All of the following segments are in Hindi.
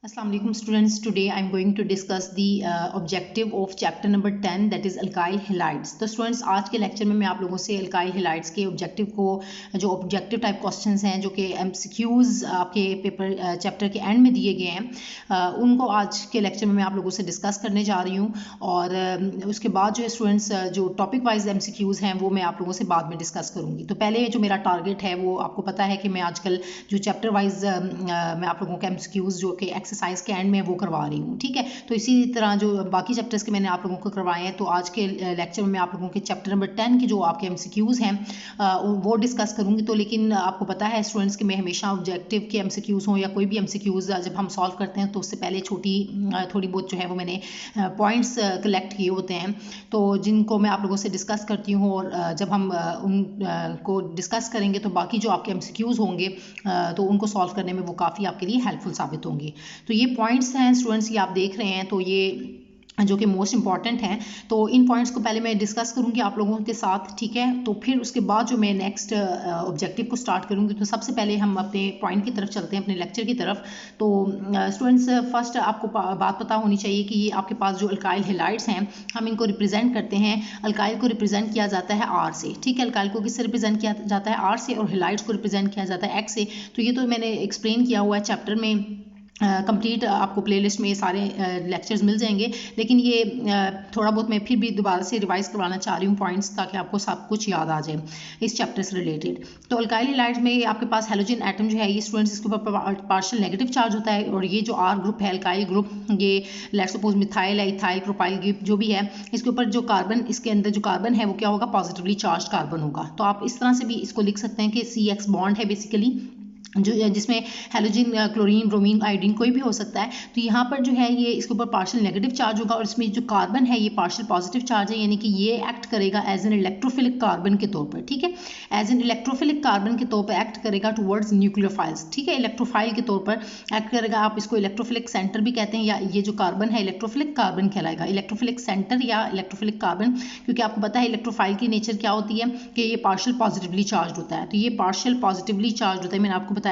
Assalamu alaikum students. Today I am going to discuss the objective of chapter number 10 that is alkyl halides. तो students आज के लेक्चर में मैं आप लोगों से alkyl halides के ऑब्जेक्टिव को जो ऑब्जेक्टिव टाइप क्वेश्चंस हैं जो कि MCQs आपके पेपर चैप्टर के एंड में दिए गए हैं उनको आज के लेक्चर में मैं आप लोगों से डिस्कस करने जा रही हूँ और उसके बाद जो है स्टूडेंट्स जो टॉपिक वाइज MCQs हैं वो मैं आप लोगों से बाद में डिस्कस करूँगी। तो पहले जो मेरा टारगेट है वो आपको पता है कि मैं आजकल जो चैप्टर वाइज मैं आप लोगों के MCQs जो कि एक्सरसाइज के एंड में वो करवा रही हूँ, ठीक है। तो इसी तरह जो बाकी चैप्टर्स के मैंने आप लोगों को करवाए हैं तो आज के लेक्चर में मैं आप लोगों के चैप्टर नंबर 10 के जो आपके MCQs हैं वो डिस्कस करूँगी। तो लेकिन आपको पता है स्टूडेंट्स कि मैं हमेशा ऑब्जेक्टिव के MCQs हों या कोई भी MCQs जब हम सॉल्व करते हैं तो उससे पहले थोड़ी बहुत जो है वो मैंने पॉइंट्स कलेक्ट किए होते हैं तो जिनको मैं आप लोगों से डिस्कस करती हूँ और जब हम उनको डिस्कस करेंगे तो बाकी जो आपके MCQs होंगे तो उनको सॉल्व करने में वो काफ़ी आपके लिए हेल्पफुल साबित होंगे। तो ये पॉइंट्स हैं स्टूडेंट्स, ये आप देख रहे हैं तो ये जो कि मोस्ट इंपॉर्टेंट हैं। तो इन पॉइंट्स को पहले मैं डिस्कस करूंगी आप लोगों के साथ, ठीक है। तो फिर उसके बाद जो मैं नेक्स्ट ऑब्जेक्टिव को स्टार्ट करूंगी तो सबसे पहले हम अपने पॉइंट की तरफ चलते हैं, अपने लेक्चर की तरफ। तो स्टूडेंट्स फर्स्ट आपको बात पता होनी चाहिए कि ये आपके पास जो अल्काइल हैलाइड्स हैं हम इनको रिप्रेजेंट करते हैं। अल्काइल को रिप्रेजेंट किया जाता है R से, ठीक है। अल्काइल को किससे रिप्रेजेंट किया जाता है? R से, और हैलाइड्स को रिप्रेजेंट किया जाता है X से। तो ये तो मैंने एक्सप्लेन किया हुआ है चैप्टर में, कंप्लीट आपको प्लेलिस्ट में सारे लेक्चर्स मिल जाएंगे, लेकिन ये थोड़ा बहुत मैं फिर भी दोबारा से रिवाइज करवाना चाह रही हूँ पॉइंट्स, ताकि आपको सब कुछ याद आ जाए इस चैप्टर से रिलेटेड। तो अल्काइल हैलाइड्स में आपके पास हैलोजन एटम जो है ये स्टूडेंट्स इसके ऊपर पार्शियल नेगेटिव चार्ज होता है, और ये जो R ग्रुप है अल्काइल ग्रुप, ये लेट्स सपोज मिथाइल है, इथाइल, प्रोपाइल ग्रुप जो भी है, इसके ऊपर जो कार्बन, इसके अंदर जो कार्बन है वो क्या होगा? पॉजिटिवली चार्ज कार्बन होगा। तो आप इस तरह से भी इसको लिख सकते हैं कि CX बॉन्ड है बेसिकली, जो जिसमें हैलोजन, क्लोरीन, ब्रोमीन, आयोडीन कोई भी हो सकता है। तो यहाँ पर जो है ये इसके ऊपर पार्शियल नेगेटिव चार्ज होगा, और इसमें जो कार्बन है ये पार्शियल पॉजिटिव चार्ज है, यानी कि ये एक्ट करेगा एज एन इलेक्ट्रोफिलिक कार्बन के तौर पर, ठीक है। एज एन इलेक्ट्रोफिलिक कार्बन के तौर पर एक्ट करेगा टुवर्ड्स न्यूक्लियोफाइल्स, ठीक है। इलेक्ट्रोफाइल के तौर पर एक्ट करेगा। आप इसको इलेक्ट्रोफिलिक सेंटर भी कहते हैं, या ये जो कार्बन है इलेक्ट्रोफिलिक कार्बन कहलाएगा, इलेक्ट्रोफिलिक सेंटर या इलेक्ट्रोफिलिक कार्बन, क्योंकि आपको पता है इलेक्ट्रोफाइल की नेचर क्या होती है कि ये पार्शियल पॉजिटिवली चार्ज होता है। तो ये पार्शियल पॉजिटिवली चार्ज होता है, मैंने आपको बताया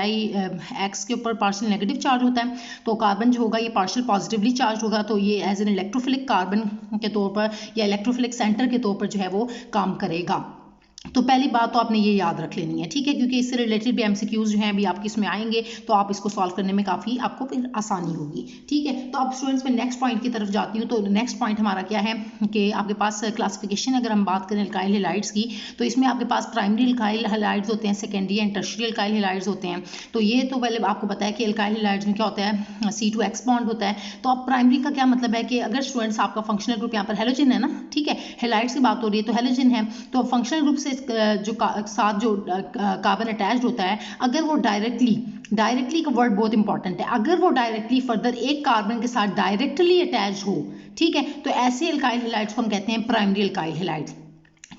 X के ऊपर पार्शियल नेगेटिव चार्ज होता है, तो कार्बन जो होगा ये पार्शियल पॉजिटिवली चार्ज होगा। तो ये एज एन इलेक्ट्रोफिलिक कार्बन के तौर पर या इलेक्ट्रोफिलिक सेंटर के तौर पर जो है वो काम करेगा। तो पहली बात तो आपने ये याद रख लेनी है, ठीक है, क्योंकि इससे रिलेटेड भी MCQs जो हैं अभी आपके इसमें आएंगे तो आप इसको सॉल्व करने में काफ़ी आपको फिर आसानी होगी, ठीक है। तो अब स्टूडेंट्स मैं नेक्स्ट पॉइंट की तरफ जाती हूँ। तो नेक्स्ट पॉइंट हमारा क्या है कि आपके पास क्लासिफिकेशन, अगर हम बात करें अल्काइल हैलाइड्स की, तो इसमें आपके पास प्राइमरी अल्काइल हैलाइड्स होते हैं, secondary and tertiary alkyl halides होते हैं। तो ये तो पहले आपको पता है कि अल्काइल हैलाइड्स में क्या होता है? C2X बॉन्ड होता है। तो अब प्राइमरी का क्या मतलब है कि अगर स्टूडेंट्स आपका फंक्शनल ग्रुप यहाँ पर हैलोजन है ना, ठीक है, हैलाइड्स की बात हो रही है तो हैलोजन है, तो फंक्शनल ग्रुप से जो साथ जो कार्बन अटैच्ड होता है, अगर वो डायरेक्टली का वर्ड बहुत इंपॉर्टेंट है, अगर वो डायरेक्टली फर्दर एक कार्बन के साथ डायरेक्टली अटैच हो, ठीक है, तो ऐसे अल्काइल हैलाइड्स को हम कहते हैं प्राइमरी अल्काइल हैलाइड्स,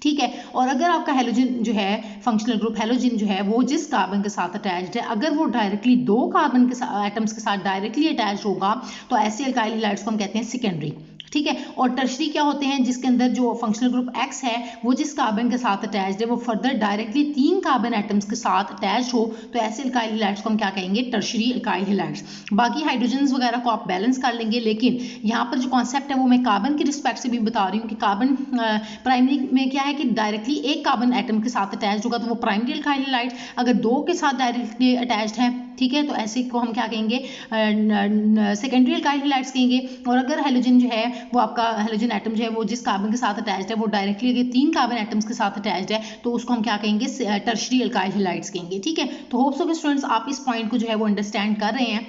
ठीक है। और अगर आपका हैलोजन जो है फंक्शनल ग्रुप हैलोजन जो है वो जिस कार्बन के साथ अटैच्ड है, अगर वो डायरेक्टली दो कार्बन के एटम्स के साथ डायरेक्टली अटैच होगा तो ऐसे अल्काइल हैलाइड्स को हम कहते हैं सेकेंडरी, ठीक है। और टर्शरी क्या होते हैं? जिसके अंदर जो फंक्शनल ग्रुप X है वो जिस कार्बन के साथ अटैच्ड है वो फर्दर डायरेक्टली 3 कार्बन एटम्स के साथ अटैच हो, तो ऐसे अल्काइल हैलाइड्स को हम क्या कहेंगे? Tertiary alkyl halides. बाकी हाइड्रोजन्स वगैरह को आप बैलेंस कर लेंगे, लेकिन यहाँ पर जो कॉन्सेप्ट है वो मैं कार्बन की रिस्पेक्ट से भी बता रही हूँ कि कार्बन प्राइमरी में क्या है कि डायरेक्टली एक कार्बन एटम के साथ अटैच होगा तो वो प्राइमरी अल्काइल हैलाइड, अगर दो के साथ डायरेक्टली अटैच्ड है, ठीक है, तो ऐसे को हम क्या कहेंगे? सेकेंडरी अल्काइल हैलाइड्स कहेंगे। और अगर हैलोजन जो है वो आपका हैलोजन एटम जो है वो जिस कार्बन के साथ अटैच्ड है वो डायरेक्टली अगर 3 कार्बन एटम्स के साथ अटैच्ड है तो उसको हम क्या कहेंगे? टर्शरी अल्काइल हैलाइड्स कहेंगे, ठीक है। तो होप्स हो कि स्टूडेंट्स आप इस पॉइंट को जो है वो अंडरस्टैंड कर रहे हैं।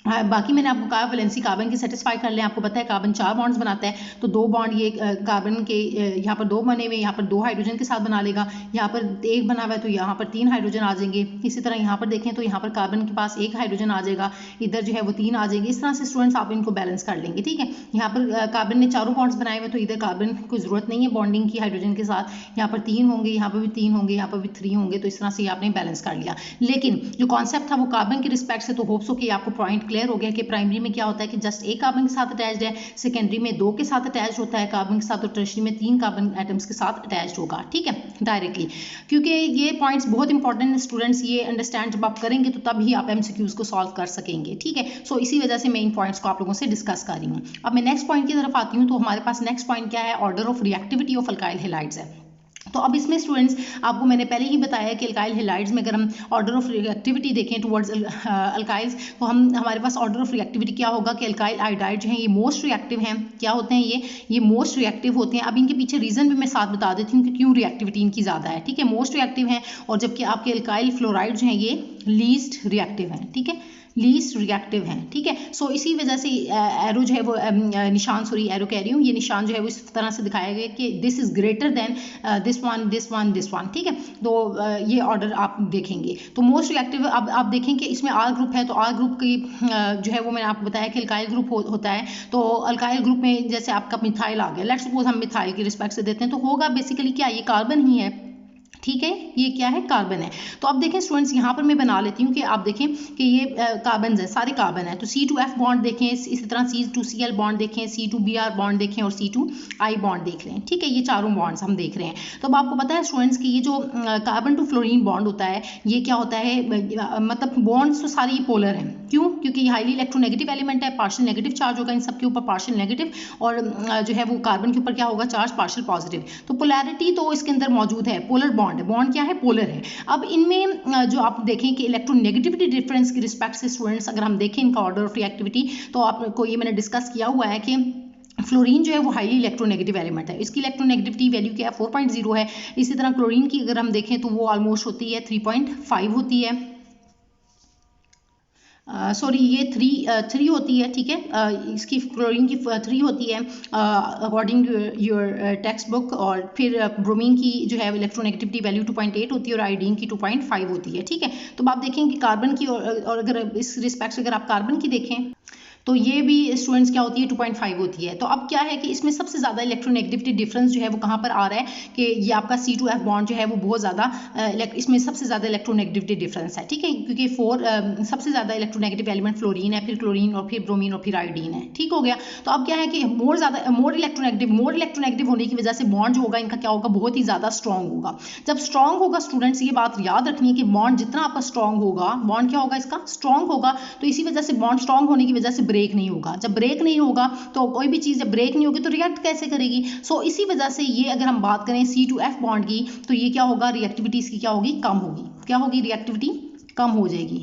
बाकी मैंने आपको कहा वैलेंसी कार्बन की सेटिस्फाई कर लें। आपको पता है कार्बन 4 बॉन्ड्स बनाता है, तो 2 बॉन्ड ये कार्बन के यहाँ पर 2 बने हुए, यहाँ पर 2 हाइड्रोजन के साथ बना लेगा, यहाँ पर 1 बना हुआ है तो यहाँ पर 3 हाइड्रोजन आ जाएंगे। इसी तरह यहाँ पर देखें तो यहाँ पर कार्बन के पास 1 हाइड्रोजन आ जाएगा, इधर जो है वो 3 आ जाएंगे। इस तरह से स्टूडेंट्स आप इनको बैलेंस कर लेंगे, ठीक है। यहाँ पर कार्बन ने 4 बॉन्ड्स बनाए हुए तो इधर कार्बन को जरूरत नहीं है बॉन्डिंग की हाइड्रोजन के साथ, यहाँ पर 3 होंगे, यहाँ पर भी 3 होंगे, यहाँ पर भी 3 होंगे। तो इस तरह से आपने बैलेंस कर लिया। लेकिन जो कॉन्सेप्ट था वो कार्बन की रिस्पेक्ट से, तो होप्स हो कि आपको पॉइंट क्लियर हो गया कि प्राइमरी में क्या होता है कि जस्ट एक कार्बन के साथ अटैच्ड है, सेकेंडरी में 2 के साथ अटैच होता है कार्बन के साथ, और टर्शरी में 3 कार्बन एटम्स के साथ अटैच्ड होगा, ठीक है, डायरेक्टली। क्योंकि ये पॉइंट्स बहुत इंपॉर्टेंट है स्टूडेंट्स, ये अंडरस्टैंड जब आप करेंगे तो तभी आप एमसीक्यूज को सॉल्व कर सकेंगे, ठीक है। सो इसी वजह से मैं इन पॉइंट्स को आप लोगों से डिस्कस कर रही हूँ। अब मैं नेक्स्ट पॉइंट की तरफ आती हूँ। तो हमारे पास नेक्स्ट पॉइंट क्या है, order of reactivity of alkyl halides है। तो अब इसमें स्टूडेंट्स आपको मैंने पहले ही बताया कि अल्काइल हैलाइड्स में अगर हम ऑर्डर ऑफ रिएक्टिविटी देखें टुवर्ड्स अल्काइल्स, तो हमारे पास ऑर्डर ऑफ रिएक्टिविटी क्या होगा कि अल्काइल आयोडाइड जो है ये मोस्ट रिएक्टिव हैं। क्या होते हैं ये मोस्ट रिएक्टिव होते हैं। अब इनके पीछे रीजन भी मैं साथ बता देती हूँ कि क्यों रिएक्टिविटी इनकी ज़्यादा है, ठीक है, मोस्ट रिएक्टिव हैं। और जबकि आपके अल्काइल फ्लोराइड जो हैं ये लीस्ट रिएक्टिव हैं, ठीक है, लीस्ट रिएक्टिव हैं, ठीक है। सो इसी वजह से एरो जो है वो निशान, सॉरी एरो कह रही हूँ, ये निशान जो है वो इस तरह से दिखाया गया कि this is greater than this one this one this one, ठीक है। तो ये ऑर्डर आप देखेंगे। तो मोस्ट रिएक्टिव अब आप देखें कि इसमें आर ग्रुप है, तो आर ग्रुप की जो है वो मैंने आपको बताया कि अल्काइल ग्रुप होता है। तो अल्काइल ग्रुप में जैसे आपका मिथाइल आ गया, लेट्स सपोज हम मिथाइल की रिस्पेक्ट से देते हैं, तो होगा बेसिकली क्या, ये कार्बन ही है, ठीक है, ये क्या है, कार्बन है। तो अब देखें स्टूडेंट्स, यहाँ पर मैं बना लेती हूँ कि आप देखें कि ये कार्बन है, सारे कार्बन है। तो C2F बॉन्ड देखें, इसी तरह C2Cl बॉन्ड देखें, C2Br बॉन्ड देखें और C2I बॉन्ड देख लें, ठीक है, ये चारों बॉन्ड्स हम देख रहे हैं। तो अब आपको पता है स्टूडेंट्स कि ये जो कार्बन टू फ्लोरीन बॉन्ड होता है, ये क्या होता है, मतलब बॉन्ड्स तो सारे पोलर हैं। क्यों? क्योंकि ये हाईली इलेक्ट्रोनेगेटिव एलिमेंट है, पार्शियल नेगेटिव चार्ज होगा इन सब के ऊपर, पार्शियल नेगेटिव, और जो है वो कार्बन के ऊपर क्या होगा, चार्ज पार्शियल पॉजिटिव। तो पोलैरिटी तो इसके अंदर मौजूद है, पोलर बॉन्ड है, बॉन्ड क्या है, पोलर है। अब इनमें जो आप देखें कि इलेक्ट्रोनेगेटिविटी डिफरेंस की रिस्पेक्ट से स्टूडेंट्स अगर हम देखें इनका ऑर्डर ऑफ रिएक्टिविटी, तो आपको ये मैंने डिस्कस किया हुआ है कि फ्लोरीन जो है वो हाईली इलेक्ट्रोनेगेटिव एलिमेंट है, इसकी इलेक्ट्रोनेगेटिविटी वैल्यू क्या है, 4.0 है। इसी तरह क्लोरीन की अगर हम देखें तो वो ऑलमोस्ट होती है 3.5 होती है, सॉरी ये 3 होती है, ठीक है, इसकी क्लोरीन की 3 होती है according to your textbook. और फिर ब्रोमीन की जो है इलेक्ट्रोनेगेटिविटी वैल्यू 2.8 होती है और आयोडीन की 2.5 होती है, ठीक है। तो आप देखें कि कार्बन की और अगर इस रिस्पेक्ट से अगर आप कार्बन की देखें तो ये भी स्टूडेंट्स क्या होती है, 2.5 होती है। तो अब क्या है कि इसमें सबसे ज़्यादा इलेक्ट्रोनेगेटिविटी डिफरेंस जो है वो कहाँ पर आ रहा है कि ये आपका C2F बॉन्ड जो है वो बहुत ज़्यादा इसमें सबसे ज़्यादा इलेक्ट्रोनेगेटिविटी डिफरेंस है, ठीक है, क्योंकि सबसे ज़्यादा इलेक्ट्रोनेगेटिव एलिमेंट फ्लोरीन है, फिर क्लोरीन और फिर ब्रोमीन और फिर आयोडीन है, ठीक हो गया। तो अब क्या है कि मोर इलेक्ट्रोनेगेटिव होने की वजह से बॉन्ड जो होगा इनका क्या होगा, बहुत ही ज़्यादा स्ट्रॉन्ग होगा। जब स्ट्रॉन्ग होगा स्टूडेंट्स, ये बात याद रखनी है कि बॉन्ड जितना आपका स्ट्रॉन्ग होगा, बॉन्ड क्या होगा इसका, स्ट्रॉन्ग होगा। तो इसी वजह से बॉन्ड स्ट्रॉन्ग होने की वजह से ब्रेक नहीं होगा। जब ब्रेक नहीं होगा तो कोई भी चीज़ जब ब्रेक नहीं होगी तो रिएक्ट कैसे करेगी। सो इसी वजह से ये अगर हम बात करें C2F बॉन्ड की, तो ये क्या होगा, रिएक्टिविटी इसकी क्या होगी, कम होगी। क्या होगी, रिएक्टिविटी कम हो जाएगी,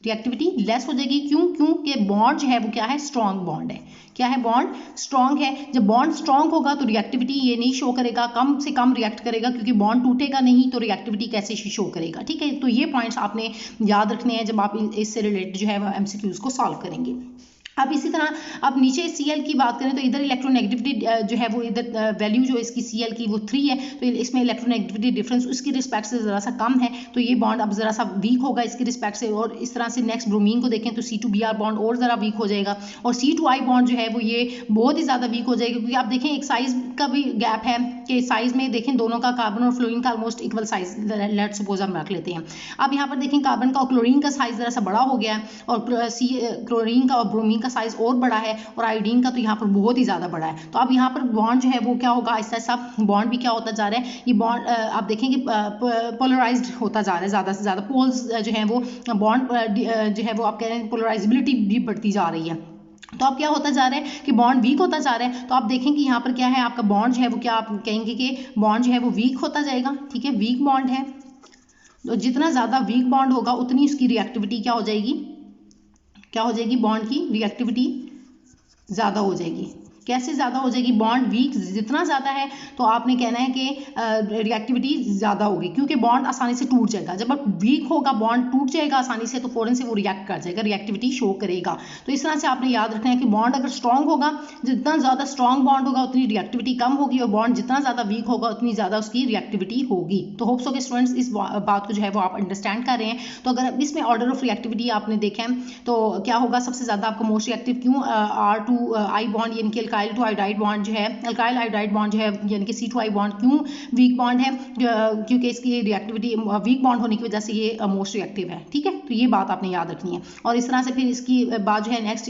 रिएक्टिविटी लेस हो जाएगी। क्यों? क्योंकि बॉन्ड जो है वो क्या है, स्ट्रॉन्ग बॉन्ड है। क्या है, बॉन्ड स्ट्रॉन्ग है। जब बॉन्ड स्ट्रॉन्ग होगा तो रिएक्टिविटी ये नहीं शो करेगा, कम से कम रिएक्ट करेगा, क्योंकि बॉन्ड टूटेगा नहीं तो रिएक्टिविटी कैसे शो करेगा, ठीक है। तो ये पॉइंट्स आपने याद रखने हैं जब आप इससे रिलेटेड जो है वो MCQs को सॉल्व करेंगे। अब इसी तरह आप नीचे Cl की बात करें तो इधर इलेक्ट्रोनेगेटिविटी जो है वो इधर वैल्यू जो इसकी Cl की वो 3 है, तो इसमें इलेक्ट्रोनेगेटिविटी डिफरेंस उसकी रिस्पेक्ट से ज़रा सा कम है, तो ये बॉन्ड अब ज़रा सा वीक होगा इसकी रिस्पेक्ट से। और इस तरह से नेक्स्ट ब्रोमीन को देखें तो C2Br बॉन्ड और ज़रा वीक हो जाएगा, और C2I बॉन्ड जो है वो ये बहुत ही ज़्यादा वीक हो जाएगा, क्योंकि आप देखें एक साइज़ का भी गैप है कि साइज़ में देखें दोनों का, कार्बन और फ्लोरीन का almost equal size let suppose हम रख लेते हैं। अब यहाँ पर देखें कार्बन का और क्लोरीन का साइज़ ज़रा सा बड़ा हो गया है, और क्लोरीन का और ब्रोमीन का साइज़ और बड़ा है, और आयोडीन का तो यहाँ पर बहुत ही ज़्यादा बड़ा है। तो अब यहाँ पर बॉन्ड जो है वो क्या होगा, ऐसा ऐसा बॉन्ड भी क्या होता जा रहा है, ये बॉन्ड आप देखेंगे पोलराइज्ड होता जा रहा है, ज़्यादा से ज़्यादा पोल्स जो है वो बॉन्ड जो है वो आप कह रहे हैं पोलराइजेबिलिटी भी बढ़ती जा रही है। तो अब क्या होता जा रहा है कि बॉन्ड वीक होता जा रहा है। तो आप देखें कि यहाँ पर क्या है, आपका बॉन्ड जो है वो क्या आप कहेंगे कि बॉन्ड जो है वो वीक होता जाएगा, ठीक है, वीक बॉन्ड है। तो जितना ज़्यादा वीक बॉन्ड होगा उतनी उसकी रिएक्टिविटी क्या हो जाएगी, क्या हो जाएगी, बॉन्ड की रिएक्टिविटी ज़्यादा हो जाएगी। कैसे ज़्यादा हो जाएगी, बॉन्ड वीक जितना ज़्यादा है तो आपने कहना है कि रिएक्टिविटी ज़्यादा होगी, क्योंकि बॉन्ड आसानी से टूट जाएगा। जब आप वीक होगा बॉन्ड टूट जाएगा आसानी से, तो फ़ौरन से वो रिएक्ट कर जाएगा, रिएक्टिविटी शो करेगा। तो इस तरह से आपने याद रखना है कि बॉन्ड अगर स्ट्रॉन्ग होगा, जितना ज़्यादा स्ट्रॉन्ग बॉन्ड होगा उतनी रिएक्टिविटी कम होगी, और बॉन्ड जितना ज़्यादा वीक होगा उतनी ज़्यादा उसकी रिएक्टिविटी होगी। तो होप्स हो कि स्टूडेंट्स इस बात को जो है वो आप अंडरस्टैंड कर रहे हैं। तो अगर इसमें ऑर्डर ऑफ रिएक्टिविटी आपने देखा है तो क्या होगा, सबसे ज़्यादा आपका मोस्ट रिएक्टिव क्यों R2I बॉन्ड यानी कि अल्काइल टू आयोडाइड बॉन्ड जो है, अल्काइल आयोडाइड बॉन्ड जो है यानी कि C2I बॉन्ड क्यों वीक बॉन्ड है, क्योंकि इसकी रिएक्टिविटी वीक बॉन्ड होने की वजह से ये मोस्ट रिएक्टिव है। ठीक है, तो ये बात आपने याद रखनी है। और इस तरह से फिर इसकी बात जो है नेक्स्ट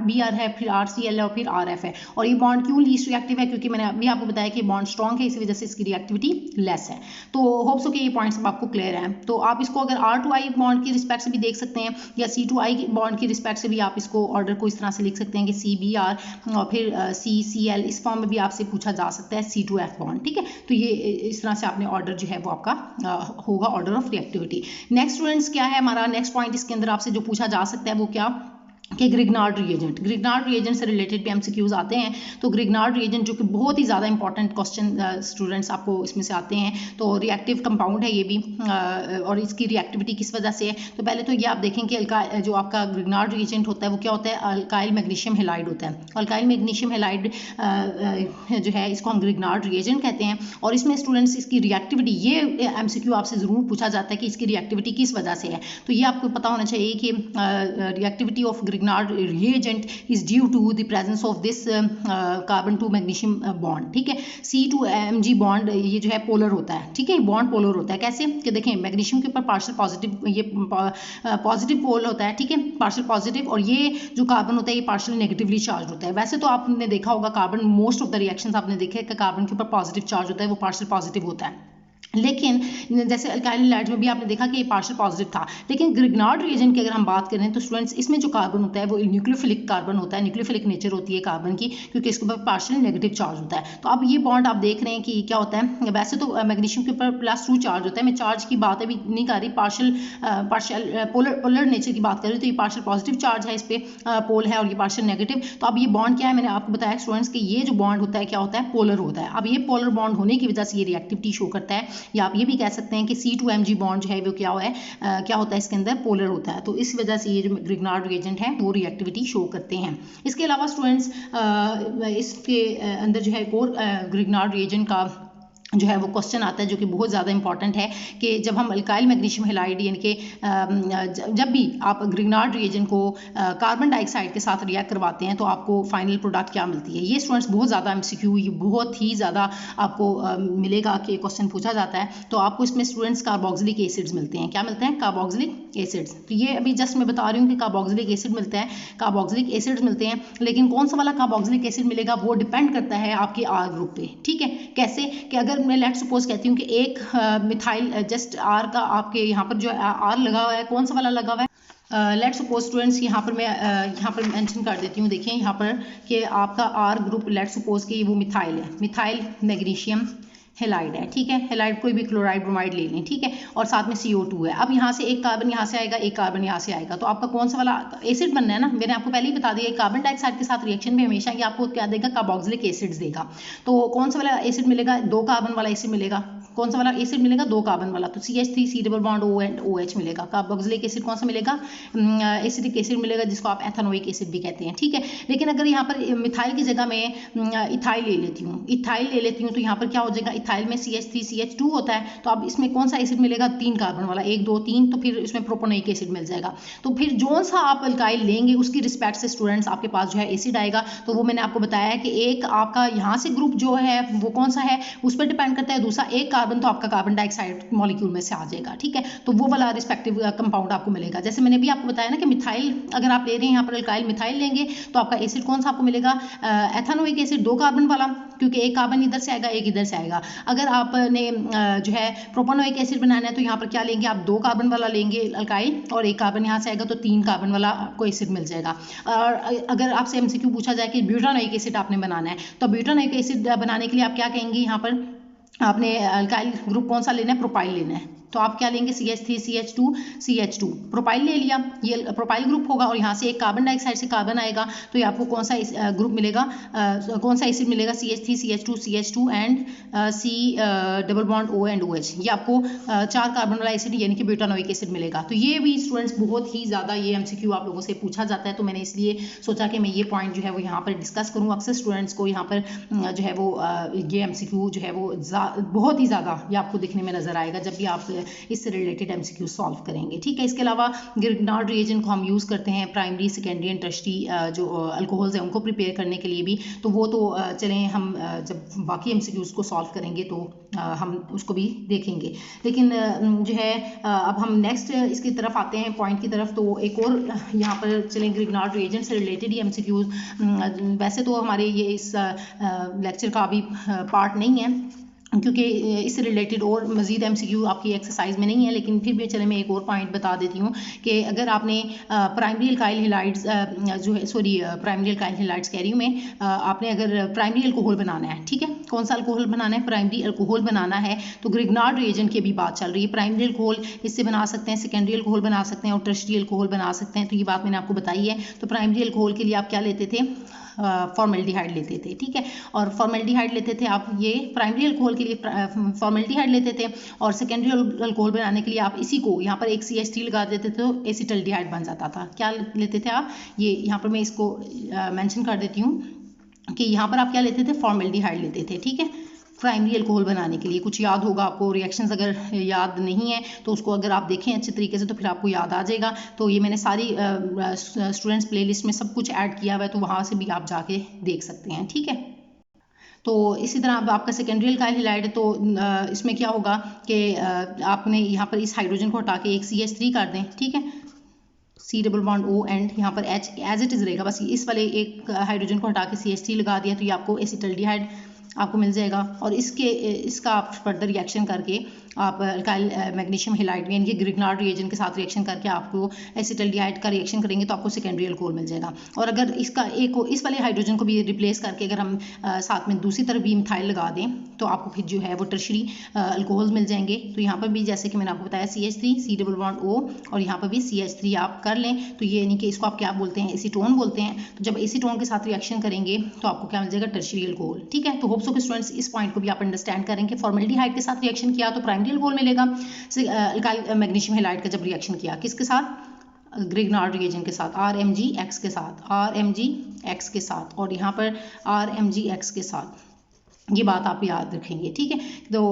BR है, फिर RCl है और फिर RF है। और ये बॉन्ड क्यों लीस्ट रिएक्टिव है, क्योंकि मैंने अभी आपको बताया कि बॉन्ड स्ट्रॉन्ग है, इसी वजह से इसकी रिएक्टिविटी लेस है। तो होप सो कि ये पॉइंट्स आपको क्लियर है। तो आप इसको अगर R2I बॉन्ड की रिस्पेक्ट से भी देख सकते हैं या C2I बॉन्ड की रिस्पेक्ट से भी आप इसको ऑर्डर को इस तरह से लिख सकते हैं कि CBR और फिर CCl, इस फॉर्म में भी आपसे पूछा जा सकता है C2F बॉन्ड। ठीक है, तो ये इस तरह से आपने ऑर्डर जो है वो आपका होगा order of reactivity. Next students क्या है हमारा नेक्स्ट पॉइंट, इसके अंदर आपसे जो पूछा जा सकता है वो क्या कि ग्रिग्नार्ड रिएजेंट से रिलेटेड भी एमसीक्यूज आते हैं। तो ग्रिग्नार्ड रिएजेंट जो कि बहुत ही ज़्यादा इंपॉर्टेंट क्वेश्चन स्टूडेंट्स आपको इसमें से आते हैं। तो रिएक्टिव कंपाउंड है ये भी, और इसकी रिएक्टिविटी किस वजह से है। तो पहले तो ये आप देखें कि जो आपका ग्रिग्नार्ड रिएजेंट होता है वो क्या होता है, अल्काइल मैग्नीशियम हैलाइड होता है। अल्काइल मैग्नीशियम हैलाइड जो है इसको हम ग्रिग्नार्ड रिएजेंट कहते हैं। और इसमें स्टूडेंट्स इसकी रिएक्टिविटी, ये एमसीक्यू आपसे ज़रूर पूछा जाता है कि इसकी रिएक्टिविटी किस वजह से है। तो ये आपको पता होना चाहिए कि reactivity of Grignard reagent is due to the presence of this carbon to magnesium bond। ठीक है, C2Mg बॉन्ड ये जो है पोलर होता है। ठीक है, बॉन्ड पोलर होता है कैसे कि देखें मैग्नीशियम के ऊपर पार्शियल पॉजिटिव, ये पॉजिटिव पोल होता है। ठीक है, पार्शियल पॉजिटिव, और ये जो कार्बन होता है ये पार्शियल नेगेटिवली चार्ज होता है। वैसे तो आपने देखा होगा carbon, most of the reactions आपने देखे कि कार्बन के ऊपर पॉजिटिव चार्ज होता है, वो पार्शियल पॉजिटिव होता है। लेकिन जैसे अल्काइल हैलाइड्स में भी आपने देखा कि ये पार्शियल पॉजिटिव था। लेकिन ग्रिग्नार्ड रिएजेंट की अगर हम बात करें तो स्टूडेंट्स इसमें जो कार्बन होता है वो न्यूक्लियोफिलिक कार्बन होता है, न्यूक्लियोफिलिक नेचर होती है कार्बन की, क्योंकि इसके ऊपर पार्शियल नेगेटिव चार्ज होता है। तो अब ये बॉन्ड आप देख रहे हैं कि क्या होता है, वैसे तो मैग्नीशियम के ऊपर +2 चार्ज होता है, मैं चार्ज की बात अभी नहीं कर रही, पार्शियल पोलर नेचर की बात कर रही हूँ। तो ये पार्शियल पॉजिटिव चार्ज है, इस पर पोल है, और ये पार्शियल नेगेटिव। तो अब ये बॉन्ड क्या है, मैंने आपको बताया स्टूडेंट्स कि ये जो बॉन्ड होता है क्या होता है, पोलर होता है। अब ये पोलर बॉन्ड होने की वजह से ये रिएक्टिविटी शो करता है, या आप ये भी कह सकते हैं कि C2Mg बॉन्ड जो है वो क्या है, क्या होता है, इसके अंदर पोलर होता है। तो इस वजह से ये जो ग्रिग्नार्ड रिएजेंट है वो रिएक्टिविटी शो करते हैं। इसके अलावा स्टूडेंट्स इसके अंदर जो है एक और ग्रिग्नार्ड रिएजेंट का जो है वो क्वेश्चन आता है जो कि बहुत ज़्यादा इंपॉर्टेंट है कि जब हम अल्काइल मैग्नीशियम हैलाइड यानी कि जब भी आप ग्रिग्नार्ड रिएजेंट को कार्बन डाइऑक्साइड के साथ रिएक्ट करवाते हैं तो आपको फाइनल प्रोडक्ट क्या मिलती है। ये स्टूडेंट्स बहुत ज़्यादा एमसीक्यू, ये बहुत ही ज़्यादा आपको मिलेगा कि क्वेश्चन पूछा जाता है। तो आपको इसमें स्टूडेंट्स कार्बोक्सिलिक एसिड्स मिलते हैं। क्या मिलते हैं, कार्बोक्सिलिक एसिड्स। तो ये अभी जस्ट मैं बता रही हूँ कि कार्बोक्सिलिक एसिड मिलता है, कार्बोक्सिलिक एसिड्स मिलते हैं। लेकिन कौन सा वाला कार्बोक्सिलिक एसिड मिलेगा वो डिपेंड करता है आपके R ग्रुप पे। ठीक है, कैसे कि अगर मैं लेट सपोज कहती हूँ कि एक मिथाइल जस्ट R का आपके यहाँ पर जो R लगा हुआ है, कौन सा वाला लगा हुआ है, लेट सपोज स्टूडेंट्स यहाँ पर मैं यहाँ पर मेंशन कर देती हूँ। देखिए यहाँ पर कि आपका R ग्रुप लेट सपोज कि वो मिथाइल है, मिथाइल मैग्नीशियम हेलाइड है। ठीक है, हेलाइड कोई भी क्लोराइड ब्रोमाइड ले लें। ठीक है, और साथ में CO2 है। अब यहाँ से एक कार्बन यहाँ से आएगा, एक कार्बन यहाँ से आएगा, तो आपका कौन सा वाला एसिड बनना है ना, मैंने आपको पहले ही बता दिया कार्बन डाइऑक्साइड के साथ रिएक्शन में हमेशा ये आपको क्या देगा, कार्बोक्सिलिक एसिड्स देगा। तो कौन सा वाला एसिड मिलेगा, 2 कार्बन वाला एसिड मिलेगा। कौन सा वाला एसिड मिलेगा, 2 कार्बन वाला, तो CH3 C double bond O and OH मिलेगा। कार्बोक्सिलिक एसिड कौन सा मिलेगा, एसिडिक एसिड मिलेगा, जिसको आप एथेनोइक एसिड भी कहते हैं। ठीक है, लेकिन अगर यहाँ पर मिथाइल की जगह में इथाइल ले लेती हूँ, इथाइल ले लेती हूँ, तो यहाँ पर क्या हो जाएगा, इथाइल में CH3 CH2 होता है। तो अब इसमें कौन सा एसिड मिलेगा, 3 कार्बन वाला, 1 2 3, तो फिर इसमें प्रोपोनोइक एसिड मिल जाएगा। तो फिर जो सा आप अल्काइल लेंगे उसकी रिस्पेक्ट से स्टूडेंट्स आपके पास जो है एसिड आएगा। तो वो मैंने आपको बताया है कि एक आपका यहाँ से ग्रुप जो है वो कौन सा है उस पर डिपेंड करता है, दूसरा एक कार्बन तो आपका कार्बन डाइऑक्साइड मॉलिक्यूल में से आ जाएगा। ठीक है, तो वो वाला रिस्पेक्टिव कंपाउंड आपको मिलेगा। जैसे मैंने भी आपको बताया ना कि मिथाइल अगर आप ले रहे हैं, यहाँ पर अल्काइल मिथाइल लेंगे तो आपका एसिड कौन सा आपको मिलेगा, एथेनोइक एसिड, 2 कार्बन वाला, क्योंकि एक कार्बन इधर से आएगा, एक इधर से आएगा। अगर आपने जो है प्रोपोनोइक एसिड बनाना है तो यहाँ पर क्या लेंगे आप, 2 कार्बन वाला लेंगे अल्काइल, और एक कार्बन यहाँ से आएगा, तो 3 कार्बन वाला आपको एसिड मिल जाएगा। और अगर आपसे एमसीक्यू पूछा जाए कि ब्यूटानोइक एसिड आपने बनाना है, तो ब्यूटानोइक एसिड बनाने के लिए आप क्या कहेंगे, यहाँ पर आपने अल्काइल ग्रुप कौन सा लेना है, प्रोपाइल लेना है। तो आप क्या लेंगे, CH3 CH2 CH2, प्रोपाइल ले लिया, ये प्रोपाइल ग्रुप होगा, और यहाँ से एक कार्बन डाइऑक्साइड से कार्बन आएगा, तो ये आपको कौन सा ग्रुप मिलेगा, कौन सा एसिड मिलेगा, CH3 CH2 CH2 and C double bond O and OH। ये आपको 4 कार्बन वाला एसिड यानी कि ब्यूटानोइक एसिड मिलेगा। तो ये भी स्टूडेंट्स बहुत ही ज़्यादा ये MCQ आप लोगों से पूछा जाता है, तो मैंने इसलिए सोचा कि मैं ये पॉइंट जो है वो यहाँ पर डिस्कस करूँ। अक्सर स्टूडेंट्स को यहाँ पर जो है वो ये MCQ जो है वो बहुत ही ज़्यादा ये आपको दिखने में नज़र आएगा जब भी आप इससे रिलेटेड MCQ सॉल्व करेंगे। ठीक है, इसके अलावा ग्रिग्नार्ड रिएजेंट को हम यूज़ करते हैं प्राइमरी, सेकेंडरी एंड टर्शरी जो अल्कोहल्स हैं उनको प्रिपेयर करने के लिए भी। तो वो तो चलें हम जब बाकी MCQs को सॉल्व करेंगे तो हम उसको भी देखेंगे। लेकिन जो है अब हम नेक्स्ट इसकी तरफ आते हैं पॉइंट की तरफ। तो एक और यहाँ पर चलें ग्रिग्नार्ड रिएजेंट से रिलेटेड ही MCQs, वैसे तो हमारे ये इस लेक्चर का अभी पार्ट नहीं है क्योंकि इससे रिलेटेड और मज़ीद MCQ आपकी एक्सरसाइज में नहीं है, लेकिन फिर भी चले मैं एक और पॉइंट बता देती हूँ कि अगर आपने प्राइमरी अल्काइल हैलाइड्स जो है प्राइमरी अल्काइल हैलाइड्स कह रही हूँ मैं, आपने अगर प्राइमरी अल्कोहल बनाना है, ठीक है, कौन सा अल्कोहल बनाना है, प्राइमरी अल्कोहल बनाना है, तो ग्रिग्नार्ड रिएजेंट की भी बात चल रही है। प्राइमरी अल्कोहल इससे बना सकते हैं, सेकेंडरी अल्कोहल बना सकते हैं और टर्शरी अल्कोहल बना सकते हैं। तो ये बात मैंने आपको बताई है। तो प्राइमरी अल्कोहल के लिए आप क्या लेते थे, फॉर्मेल्डिहाइड लेते थे, ठीक है, और फॉर्मेल्डिहाइड लेते थे आप, ये प्राइमरी अल्कोहल के लिए फॉर्मेल्डिहाइड लेते थे, और सेकेंडरी अल्कोहल बनाने के लिए आप इसी को यहाँ पर एक CH3 लगा देते थे तो एसिटल्डिहाइड बन जाता था। क्या लेते थे आप, ये यहाँ पर मैं इसको मेंशन कर देती हूँ कि यहाँ पर आप क्या लेते थे, फॉर्मेल्डिहाइड लेते थे, ठीक है, प्राइमरी अल्कोहल बनाने के लिए। कुछ याद होगा आपको, रिएक्शंस अगर याद नहीं है तो उसको अगर आप देखें अच्छे तरीके से तो फिर आपको याद आ जाएगा। तो ये मैंने सारी स्टूडेंट्स प्लेलिस्ट में सब कुछ ऐड किया हुआ है, तो वहाँ से भी आप जाके देख सकते हैं, ठीक है। तो इसी तरह अब आपका सेकेंडरी अल्काइल हैलाइड है, तो इसमें क्या होगा कि आपने यहाँ पर इस हाइड्रोजन को हटा के एक CH3 कर दें, ठीक है, C+O एंड यहाँ पर H एज इट इज़ रहेगा, बस इस वाले एक हाइड्रोजन को हटा के CH3 लगा दिया तो ये आपको एसिटल्डिहाइड आपको मिल जाएगा। और इसका आप फर्दर रिएक्शन करके आप अल्काइल मैग्नीशियम हैलाइड यानी कि ग्रिग्नार्ड रिएजेंट के साथ रिएक्शन करके आपको एसिटल्डिहाइड का रिएक्शन करेंगे तो आपको सेकेंडरी अल्कोहल मिल जाएगा। और अगर इसका एक इस वाले हाइड्रोजन को भी रिप्लेस करके अगर हम साथ में दूसरी तरफ भी मिथाइल लगा दें तो आपको फिर जो है वो टर्शरी अल्कोहल मिल जाएंगे। तो यहाँ पर भी जैसे कि मैंने आपको बताया CH3 C+O और यहाँ पर भी CH3 आप कर लें, तो ये यानी कि इसको आप क्या बोलते हैं, एसीटोन बोलते हैं। तो जब एसीटोन के साथ रिएक्शन करेंगे तो आपको क्या मिल जाएगा, टर्शरी अल्कोहल, ठीक है। तो होप्स के स्टूडेंट्स इस पॉइंट को भी आप अंडरस्टैंड करें कि फॉर्मेल्डिहाइड के साथ रिएक्शन किया तो प्राइमरी अल्कोहल मिलेगा, अल्काइल मैग्नीशियम हैलाइड का जब रिएक्शन किया किसके साथ, ग्रिग्नार्ड रिएजेंट के साथ, RMgX के साथ, RMgX के साथ, और यहाँ पर RMgX के साथ, ये बात आप याद रखेंगे, ठीक है। तो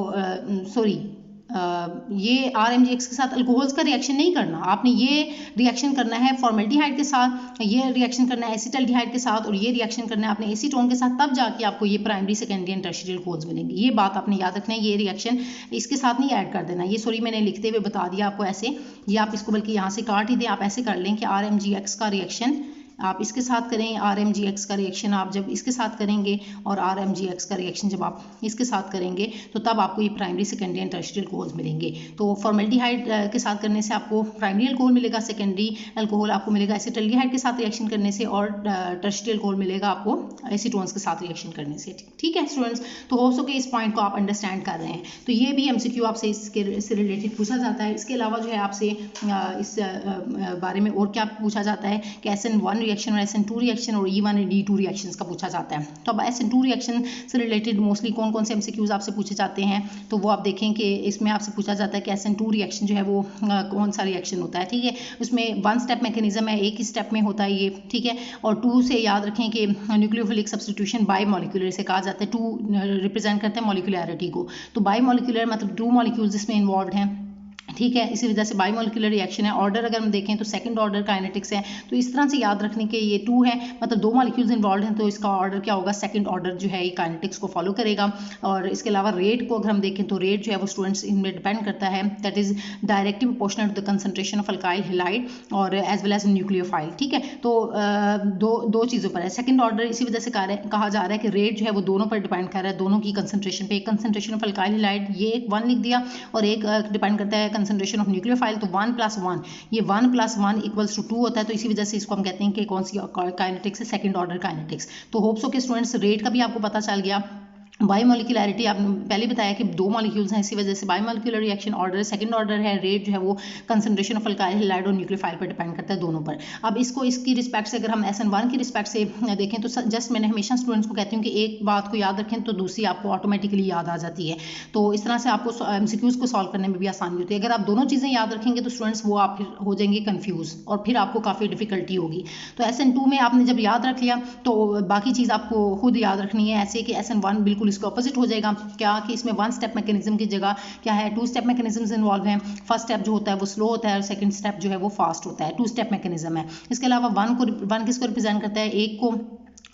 ये RMgX के साथ अल्कोहल्स का रिएक्शन नहीं करना, आपने ये रिएक्शन करना है फॉर्मेल्डिहाइड के साथ, ये रिएक्शन करना है एसिटल्डिहाइड के साथ, और ये रिएक्शन करना है अपने एसीटोन के साथ, तब जाके आपको ये primary, secondary and tertiary alcohols मिलेंगे। ये बात आपने याद रखना है, ये रिएक्शन इसके साथ नहीं ऐड कर देना। ये मैंने लिखते हुए बता दिया आपको ऐसे, ये आप इसको बल्कि यहाँ से काट ही दें, आप ऐसे कर लें कि RMgX का रिएक्शन आप इसके साथ करें, RMgX का रिएक्शन आप जब इसके साथ करेंगे और RMgX का रिएक्शन जब आप इसके साथ करेंगे तो तब आपको ये primary, secondary and tertiary alcohols मिलेंगे। तो फॉर्मेल्डिहाइड के साथ करने से आपको प्राइमरी अल्कोहल मिलेगा, सेकेंडरी अल्कोहल आपको मिलेगा एसिटल्डिहाइड के साथ रिएक्शन करने से, और टर्शरी अल्कोहल मिलेगा आपको एसीटोन्स के साथ रिएक्शन करने से, ठीक है स्टूडेंट्स। तो होप्स हो कि इस पॉइंट को आप अंडरस्टैंड कर रहे हैं। तो ये भी MCQ आपसे इससे रिलेटेड पूछा जाता है। इसके अलावा जो है आपसे इस बारे में और क्या पूछा जाता है कि SN1 रिएक्शन और SN2 रिएक्शन और E1 और E2 रिएक्शंस का पूछा जाता है। तो अब SN2 रिएक्शन से रिलेटेड मोस्टली कौन कौन से MCQs आपसे पूछे जाते हैं, तो वो आप देखें कि इसमें आपसे पूछा जाता है कि SN2 रिएक्शन जो है वो कौन सा रिएक्शन होता है, ठीक है। उसमें 1 स्टेप मैकेनिज्म है, एक ही स्टेप में होता है ये, ठीक है। और 2 से याद रखें कि न्यूक्लियोफिलिक सब्स्टिट्यूशन बाई मॉलिक्यूलर से कहा जाता है, 2 रिप्रेजेंट करते हैं मॉलिक्यूलरिटी को, तो बाई मॉलिक्यूलर मतलब 2 मॉलिक्यूल्स इसमें इन्वॉल्व हैं, ठीक है। इसी वजह से बाई मॉलिक्यूलर रिएक्शन है। ऑर्डर अगर हम देखें तो सेकंड ऑर्डर काइनेटिक्स है, तो इस तरह से याद रखने के ये 2 है, मतलब 2 मॉलिक्यूल्स इन्वॉल्व हैं, तो इसका ऑर्डर क्या होगा, सेकंड ऑर्डर जो है ये काइनेटिक्स को फॉलो करेगा। और इसके अलावा रेट को अगर हम देखें तो रेट जो है वो स्टूडेंट्स इनमें डिपेंड करता है, that is directly proportional to the concentration of alkyl halide और एज वेल एज न्यूक्लियोफाइल, ठीक है। तो दो चीज़ों पर है सेकंड ऑर्डर, इसी वजह से कहा जा रहा है कि रेट जो है वो दोनों पर डिपेंड कर रहा है, दोनों की कंसंट्रेशन पे। एक कंसंट्रेशन ऑफ अल्काइल हैलाइड ये एक 1 लिख दिया, और एक डिपेंड करता है कंसंट्रेशन ऑफ न्यूक्लियोफाइल, तो 1 + 1, ये 1 + 1 = 2 होता है। तो इसी वजह से इसको हम कहते हैं कि कौन सी काइनेटिक्स है, सेकंड ऑर्डर काइनेटिक्स। तो होप्स हो के स्टूडेंट्स रेट का भी आपको पता चल गया। बायोमोलिकुलरिटी आपने पहले बताया कि 2 मॉलिक्यूल्स हैं, इसी वजह से biomolecular reaction order second order है, रेट जो है वो कंसंट्रेशन ऑफ अल्काइल हैलाइड और न्यूक्लियोफाइल पर डिपेंड करता है, दोनों पर। अब इसकी रिस्पेक्ट से अगर हम SN1 की रिस्पेक्ट से देखें तो जस्ट मैंने हमेशा स्टूडेंट्स को कहती हूँ कि एक बात को याद रखें तो दूसरी आपको ऑटोमेटिकली याद आ जाती है। तो इस तरह से आपको MCQs को सॉल्व करने में भी आसानी होती है। अगर आप दोनों चीज़ें याद रखेंगे तो स्टूडेंट्स वो आप फिर हो जाएंगे कन्फ्यूज़ और फिर आपको काफ़ी डिफिकल्टी होगी। तो SN2 में आपने जब याद रख लिया तो बाकी चीज़ आपको खुद याद रखनी है, ऐसे कि SN1 बिल्कुल इसका ऑपोजिट हो जाएगा क्या कि इसमें वन स्टेप मैकेनिज्म की जगह क्या है टू स्टेप मैकेनिज्म इन्वॉल्व हैं। फर्स्ट स्टेप जो होता है वो स्लो होता है और सेकंड स्टेप जो है वो फास्ट होता है, टू स्टेप मैकेनिज्म है। इसके अलावा वन किसको रिप्रेजेंट करता है, एक को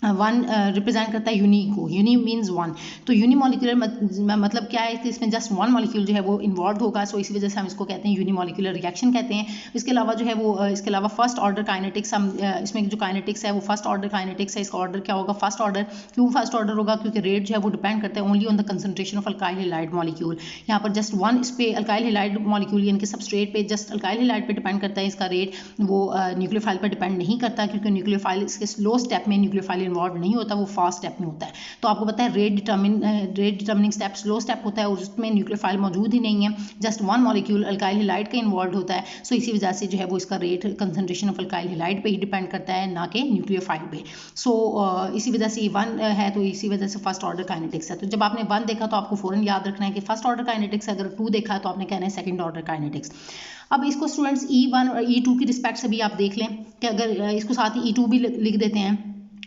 वन रिप्रेजेंट करता है यूनिक को, यूनी मीन्स वन। तो यूनिमोलिकुलर मतलब क्या है कि इसमें जस्ट वन मॉलिक्यूल जो है वो इन्वॉल्व होगा, सो इसी वजह से हम इसको कहते हैं यूनिमोलिकुलर रिएक्शन कहते हैं। इसके अलावा जो है वो इसके अलावा फर्स्ट ऑर्डर काइनेटिक्स, हम इसमें जो काइनेटिक्स है वो फर्स्ट ऑर्डर काइनेटिक्स है। इसका ऑर्डर क्या होगा, फर्स्ट ऑर्डर। क्यों फर्स्ट ऑर्डर होगा, क्योंकि रेट जो है वो डिपेंड करता है only on the concentration of alkyl halide molecule. यहाँ पर जस्ट वन इस पे अल्काइल हैलाइड मॉलिक्यूल यानी कि सबस्ट्रेट पे जस्ट अल्काइल हैलाइड पे डिपेंड करता है इसका रेट, वो न्यूक्लियोफाइल पर डिपेंड नहीं करता, क्योंकि न्यूक्लियोफाइल इसके स्लो स्टेप में न्यूक्लियोफाइल इन्वॉल्व नहीं होता, वो फास्ट स्टेप में होता है। तो आपको पता है rate determining step slow step होता है और उसमें न्यूक्लियोफाइल मौजूद ही नहीं है, just one molecule alkyl halide का इन्वॉल्व होता है। सो इसी वजह से जो है वो इसका rate concentration of alkyl halide पे ही डिपेंड करता है, ना कि न्यूक्लियोफाइल पे। सो इसी वजह से वन है, तो इसी वजह से फर्स्ट ऑर्डर काइनेटिक्स है। तो जब आपने वन देखा तो आपको फौरन याद रखना है कि फर्स्ट ऑर्डर काइनेटिक्स, अगर टू देखा तो आपने कहना है सेकंड ऑर्डर काइनेटिक्स। अब इसको स्टूडेंट्स E1 और E2 की रिस्पेक्ट से भी आप देख लें कि अगर इसको साथ ही E2 भी लिख देते हैं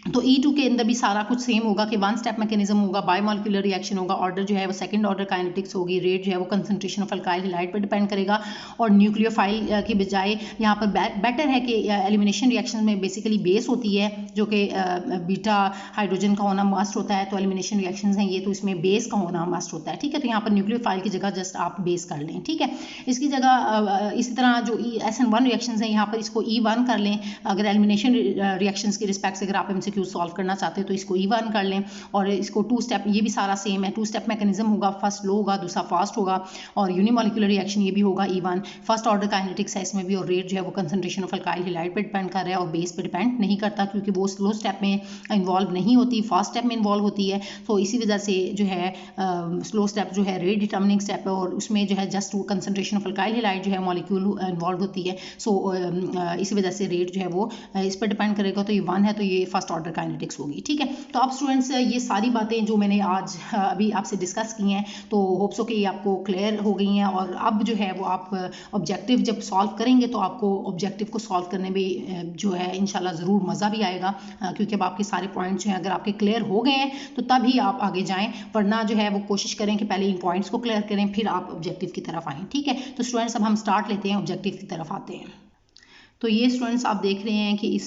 तो E2 के अंदर भी सारा कुछ सेम होगा कि वन स्टेप मैकेनिज्म होगा, बायोमोलिकुलर रिएक्शन होगा, ऑर्डर जो है वो सेकंड ऑर्डर काइनेटिक्स होगी, रेट जो है वो कंसंट्रेशन ऑफ अल्काइल हैलाइड पर डिपेंड करेगा। और न्यूक्लियोफाइल की बजाय यहाँ पर बेटर है कि एलिमिनेशन रिएक्शन में बेसिकली बेस होती है, जो कि बीटा हाइड्रोजन का होना मस्ट होता है। तो एलिमिनेशन रिएक्शन हैं ये, तो इसमें बेस का होना मस्ट होता है, ठीक है। तो यहाँ पर न्यूक्लियोफाइल की जगह जस्ट आप बेस कर लें, ठीक है। इसकी जगह इसी तरह जो SN1 रिएक्शन हैं यहाँ पर इसको E1 कर लें। अगर एलिमिनेशन रिएक्शन की रिस्पेक्ट से अगर आप MCQ सॉल्व करना चाहते हैं तो इसको E1 कर लें। और इसको टू स्टेप, ये भी सारा सेम है, टू स्टेप मैकेनिज्म होगा, फर्स्ट स्लो होगा, दूसरा फास्ट होगा। और यूनिमोलिकुलर रिएक्शन ये भी होगा E1, फर्स्ट ऑर्डर काइनेटिक्स है इसमें भी। और रेट जो है वो कंसंट्रेशन ऑफ अल्काइल हैलाइड पे डिपेंड कर रहा है और बेस पे डिपेंड नहीं करता, क्योंकि वो स्लो स्टेप में इन्वॉल्व नहीं होती, फास्ट स्टेप में इन्वॉल्व होती है। तो इसी वजह से जो है स्लो स्टेप जो है रेट डिटर्मिनिंग स्टेप है और उसमें जो है जस्ट वो कंसंट्रेशन ऑफ अल्काइल हैलाइड जो है मॉलिक्यूल इन्वॉल्व होती है। सो इसी वजह से रेट जो है वो इस पर डिपेंड करेगा। तो ये 1 है तो ये फर्स्ट ऑर्डर काइनेटिक्स होगी, ठीक है। तो आप स्टूडेंट्स ये सारी बातें जो मैंने आज अभी आपसे डिस्कस की हैं तो होप्स हो कि ये आपको क्लियर हो गई हैं। और अब जो है वो आप ऑब्जेक्टिव जब सॉल्व करेंगे तो आपको ऑब्जेक्टिव को सॉल्व करने में जो है इंशाल्लाह ज़रूर मज़ा भी आएगा, क्योंकि अब आपके सारे पॉइंट्स जो हैं अगर आपके क्लियर हो गए हैं तो तभी आप आगे जाएँ, वरना जो है वो कोशिश करें कि पहले इन पॉइंट्स को क्लियर करें फिर आप ऑब्जेक्टिव की तरफ आएँ, ठीक है। तो स्टूडेंट्स अब हम स्टार्ट लेते हैं, ऑब्जेक्टिव की तरफ आते हैं। तो ये स्टूडेंट्स आप देख रहे हैं कि इस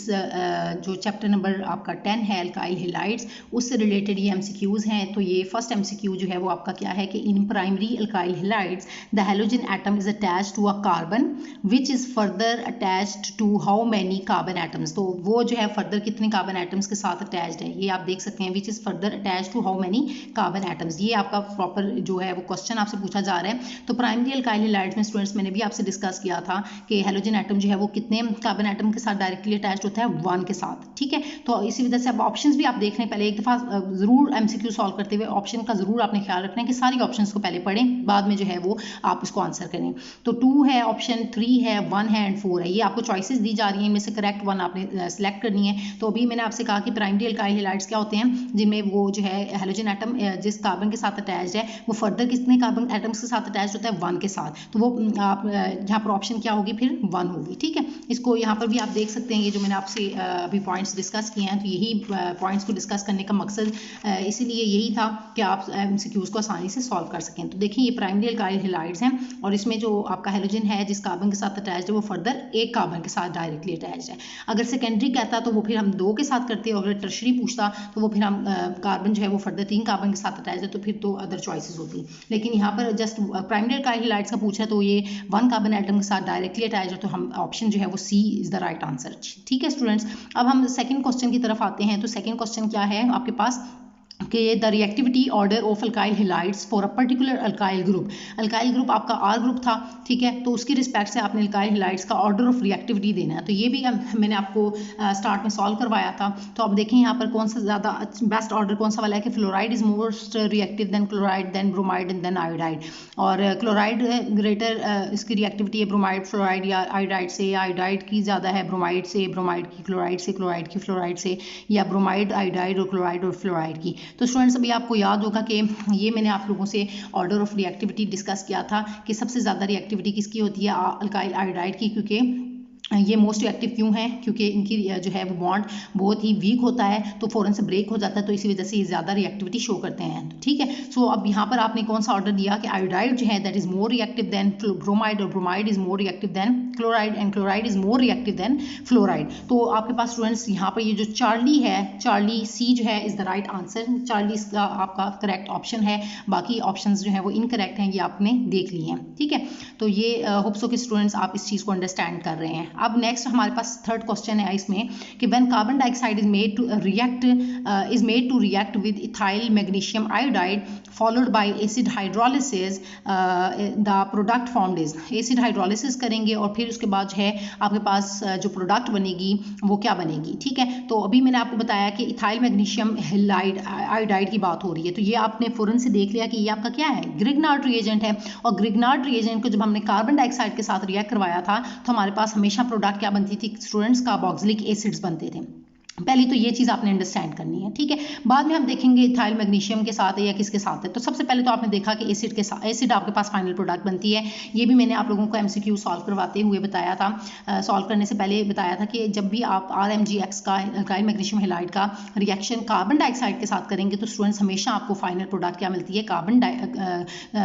जो चैप्टर नंबर आपका 10 है अल्काइल हैलाइड्स, उससे रिलेटेड ये MCQs हैं। तो ये फर्स्ट MCQ जो है वो आपका क्या है कि in primary alkyl halides the halogen atom is attached to a carbon which is further attached to how many carbon atoms. तो वो जो है फर्दर कितने कार्बन एटम्स के साथ अटैच्ड है, ये आप देख सकते हैं, which is further attached to how many carbon atoms. ये आपका प्रॉपर जो है वो क्वेश्चन आपसे पूछा जा रहा है। तो प्राइमरी अल्काइल हैलाइड्स में स्टूडेंट्स मैंने भी आपसे डिस्कस किया था कि हैलोजन एटम जो है वो कितने कार्बन एटम के साथ डायरेक्टली अटैच्ड होता है, 1 के साथ, ठीक है। तो इसी वजह से अब ऑप्शंस भी आप देख लें, पहले एक दफ़ा ज़रूर MCQ सॉल्व करते हुए ऑप्शन का ज़रूर आपने ख्याल रखना है कि सारी ऑप्शंस को पहले पढ़ें, बाद में जो है वो आप उसको आंसर करें। तो 2 है ऑप्शन, 3 है, 1 है एंड 4 है। ये आपको चॉइसेस दी जा रही हैं, इनमें से करेक्ट 1 आपने सेलेक्ट करनी है। तो अभी मैंने आपसे कहा कि प्राइमरी अल्काइल हैलाइड्स क्या होते हैं, जिनमें वो जो है हैलोजन एटम जिस कार्बन के साथ अटैच्ड है वो फर्दर कितने कार्बन एटम्स के साथ अटैच्ड होता है, 1 के साथ। तो वो आप यहाँ पर ऑप्शन क्या होगी, फिर 1 होगी, ठीक है। इसको यहाँ पर भी आप देख सकते हैं, ये जो मैंने आपसे अभी पॉइंट्स डिस्कस किए हैं, तो यही पॉइंट्स को डिस्कस करने का मकसद इसीलिए यही था कि आप MCQs को आसानी से सॉल्व कर सकें। तो देखिए ये प्राइमरी अल्काइल हैलाइड्स हैं और इसमें जो आपका हैलोजन है जिस कार्बन के साथ अटैच्ड है वो फर्दर एक कार्बन के साथ डायरेक्टली अटैच्ड है। अगर सेकेंडरी कहता तो वो फिर हम 2 के साथ करते, और अगर टर्शरी पूछता तो वो फिर हम कार्बन जो है वो फर्दर 3 कार्बन के साथ अटैच्ड है, तो फिर तो अदर चॉइसेस होती। लेकिन यहाँ पर जस्ट प्राइमरी अल्काइल हैलाइड्स का पूछा है तो ये 1 कार्बन एटम के साथ डायरेक्टली अटैच्ड है, तो हम ऑप्शन जो है वो C is the right answer, ठीक है स्टूडेंट्स। अब हम सेकंड क्वेश्चन की तरफ आते हैं। तो सेकंड क्वेश्चन क्या है आपके पास कि the reactivity order of alkyl halides for a particular alkyl group. Alkyl group आपका R ग्रुप था, ठीक है। तो उसकी रिस्पेक्ट से आपने अल्काइल हैलाइड्स का ऑर्डर ऑफ रिएक्टिविटी देना है। तो ये भी मैंने आपको स्टार्ट में सॉल्व करवाया था। तो अब देखें यहाँ पर कौन सा ज़्यादा बेस्ट ऑर्डर कौन सा वाला है कि fluoride is most reactive then chloride then bromide and then iodide. और क्लोराइड ग्रेटर इसकी रिएक्टिविटी है ब्रोमाइड फ्लोराइड या आयोडाइड से, या आयोडाइड की ज़्यादा है ब्रोमाइड से, ब्रोमाइड की क्लोराइड से, क्लोराइड की फ्लोराइड से, या ब्रोमाइड आयोडाइड और क्लोराइड और फ्लोराइड की। तो स्टूडेंट्स अभी आपको याद होगा कि ये मैंने आप लोगों से ऑर्डर ऑफ रिएक्टिविटी डिस्कस किया था कि सबसे ज़्यादा रिएक्टिविटी किसकी होती है, अल्काइल आयोडाइड की, क्योंकि ये मोस्ट रिएक्टिव क्यों है, क्योंकि इनकी जो है वो बॉन्ड बहुत ही वीक होता है, तो फ़ौरन से ब्रेक हो जाता है, तो इसी वजह से ये ज़्यादा रिएक्टिविटी शो करते हैं। ठीक है, सो अब यहाँ पर आपने कौन सा ऑर्डर दिया कि आयोडाइड जो है that is more reactive than bromide, और bromide is more reactive then chloride, and chloride is more reactive than fluoride. तो आपके पास स्टूडेंट्स यहाँ पर ये जो चार्ली है, चार्ली सी जो है is the right answer. Charlie इसका आपका करेक्ट ऑप्शन है, बाकी ऑप्शंस जो है वो इनकरेक्ट हैं, ये आपने देख लिए हैं। ठीक है, तो ये होप सो कि स्टूडेंट्स आप इस चीज़ को अंडरस्टैंड कर रहे हैं। अब नेक्स्ट हमारे पास थर्ड क्वेश्चन है इसमें कि when carbon dioxide is made to react with ethyl magnesium iodide followed by acid hydrolysis, the product formed is. Acid hydrolysis करेंगे और फिर उसके बाद जो है आपके पास जो प्रोडक्ट बनेगी वो क्या बनेगी। ठीक है, तो अभी मैंने आपको बताया कि इथाइल मैग्नीशियम हैलाइड आयोडाइड की बात हो रही है, तो ये आपने फौरन से देख लिया कि ये आपका क्या है, ग्रिग्नार्ड रिएजेंट है। और ग्रिग्नार्ड रिएजेंट को जब हमने कार्बन डाइऑक्साइड के साथ रिएक्ट करवाया था तो हमारे पास हमेशा प्रोडक्ट क्या बनती थी स्टूडेंट्स, कार्बोक्सिलिक एसिड्स बनते थे। पहली तो ये चीज़ आपने अंडरस्टैंड करनी है। ठीक है, बाद में हम देखेंगे इथाइल मैग्नीशियम के साथ है या किसके साथ है। तो सबसे पहले तो आपने देखा कि एसिड के साथ, एसिड आपके पास फाइनल प्रोडक्ट बनती है। ये भी मैंने आप लोगों को एमसीक्यू सॉल्व करवाते हुए बताया था, सॉल्व करने से पहले बताया था कि जब भी आप RMgX का इथाइल मैग्नीशियम हैलाइड का रिएक्शन कार्बन डाइऑक्साइड के साथ करेंगे तो स्टूडेंट्स हमेशा आपको फाइनल प्रोडक्ट क्या मिलती है,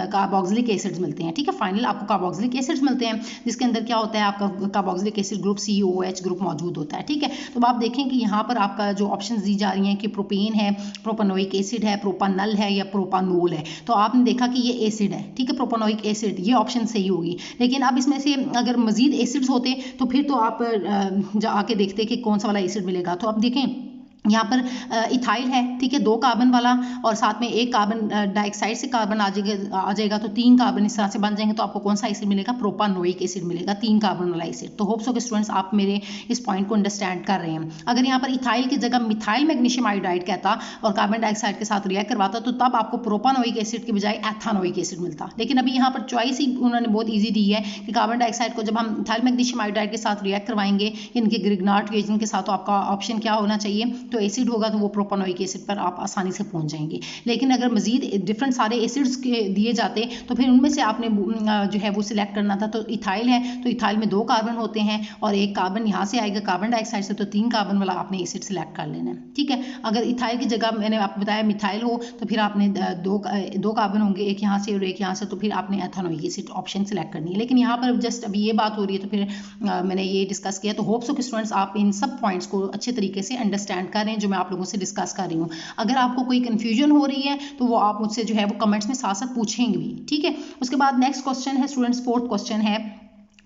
कार्बोक्सिलिक एसिड्स मिलते हैं। ठीक है, फाइनल आपको कार्बोक्सिलिक एसिड्स मिलते हैं जिसके अंदर क्या होता है, आपका carboxylic acid group COOH group मौजूद होता है। ठीक है, तो आप देखें कि यहाँ पर आपका जो ऑप्शंस दी जा रही हैं कि प्रोपेन है, प्रोपेनोइक एसिड है, प्रोपानल है या प्रोपानोल है, तो आपने देखा कि ये एसिड है। ठीक है, प्रोपेनोइक एसिड, ये ऑप्शन सही होगी। लेकिन अब इसमें से अगर मजीद एसिड्स होते तो फिर तो आप जाके देखते कि कौन सा वाला एसिड मिलेगा। तो अब देखें यहाँ पर इथाइल है, ठीक है, 2 कार्बन वाला, और साथ में एक कार्बन डाइऑक्साइड से कार्बन आ जाएगा तो 3 कार्बन इस तरह से बन जाएंगे, तो आपको कौन सा एसिड मिलेगा, प्रोपानोइक एसिड मिलेगा, 3 कार्बन वाला एसिड। तो होप सो के स्टूडेंट्स आप मेरे इस पॉइंट को अंडरस्टैंड कर रहे हैं। अगर यहाँ पर इथाइल की जगह मिथाइल मैग्नीशियम आयोडाइड कहता और कार्बन डाइऑक्साइड के साथ रिएक्ट करवाता तो तब आपको प्रोपानोइक एसिड की बजाय एथानोइक एसिड मिलता। लेकिन अभी यहाँ पर चॉइस ही उन्होंने बहुत ईजी दी है कि कार्बन डाइऑक्साइड को जब हम इथाइल मैग्नीशियम आयोडाइड के साथ रिएक्ट करवाएंगे इनके ग्रिग्नार्ड रिएजेंट के साथ, तो आपका ऑप्शन क्या होना चाहिए, तो एसिड होगा, तो वो प्रोपानोइक एसिड पर आप आसानी से पहुंच जाएंगे। लेकिन अगर मजीद डिफरेंट सारे एसिड्स के दिए जाते तो फिर उनमें से आपने जो है वो सिलेक्ट करना था। तो इथाइल है तो इथाइल में 2 कार्बन होते हैं और एक कार्बन यहाँ से आएगा कार्बन डाइऑक्साइड से, तो 3 कार्बन वाला आपने एसिड सिलेक्ट कर लेना है। ठीक है, अगर इथाइल की जगह मैंने आपको बताया मिथाइल हो तो फिर आपने दो कार्बन होंगे, एक यहाँ से और एक यहाँ से, तो फिर आपने एथानोइक एसिड ऑप्शन सिलेक्ट करनी है। लेकिन यहाँ पर जस्ट अभी ये बात हो रही है तो फिर मैंने ये डिस्कस किया। तो होप सो कि स्टूडेंट्स आप इन सब पॉइंट्स को अच्छे तरीके से अंडरस्टैंड कर रहे हैं जो मैं आप लोगों से डिस्कस कर रही हूँ। अगर आपको कोई कंफ्यूजन हो रही है तो वो आप मुझसे जो है वो कमेंट्स में साथ साथ पूछेंगे भी। ठीक है, उसके बाद नेक्स्ट क्वेश्चन है स्टूडेंट्स, फोर्थ क्वेश्चन है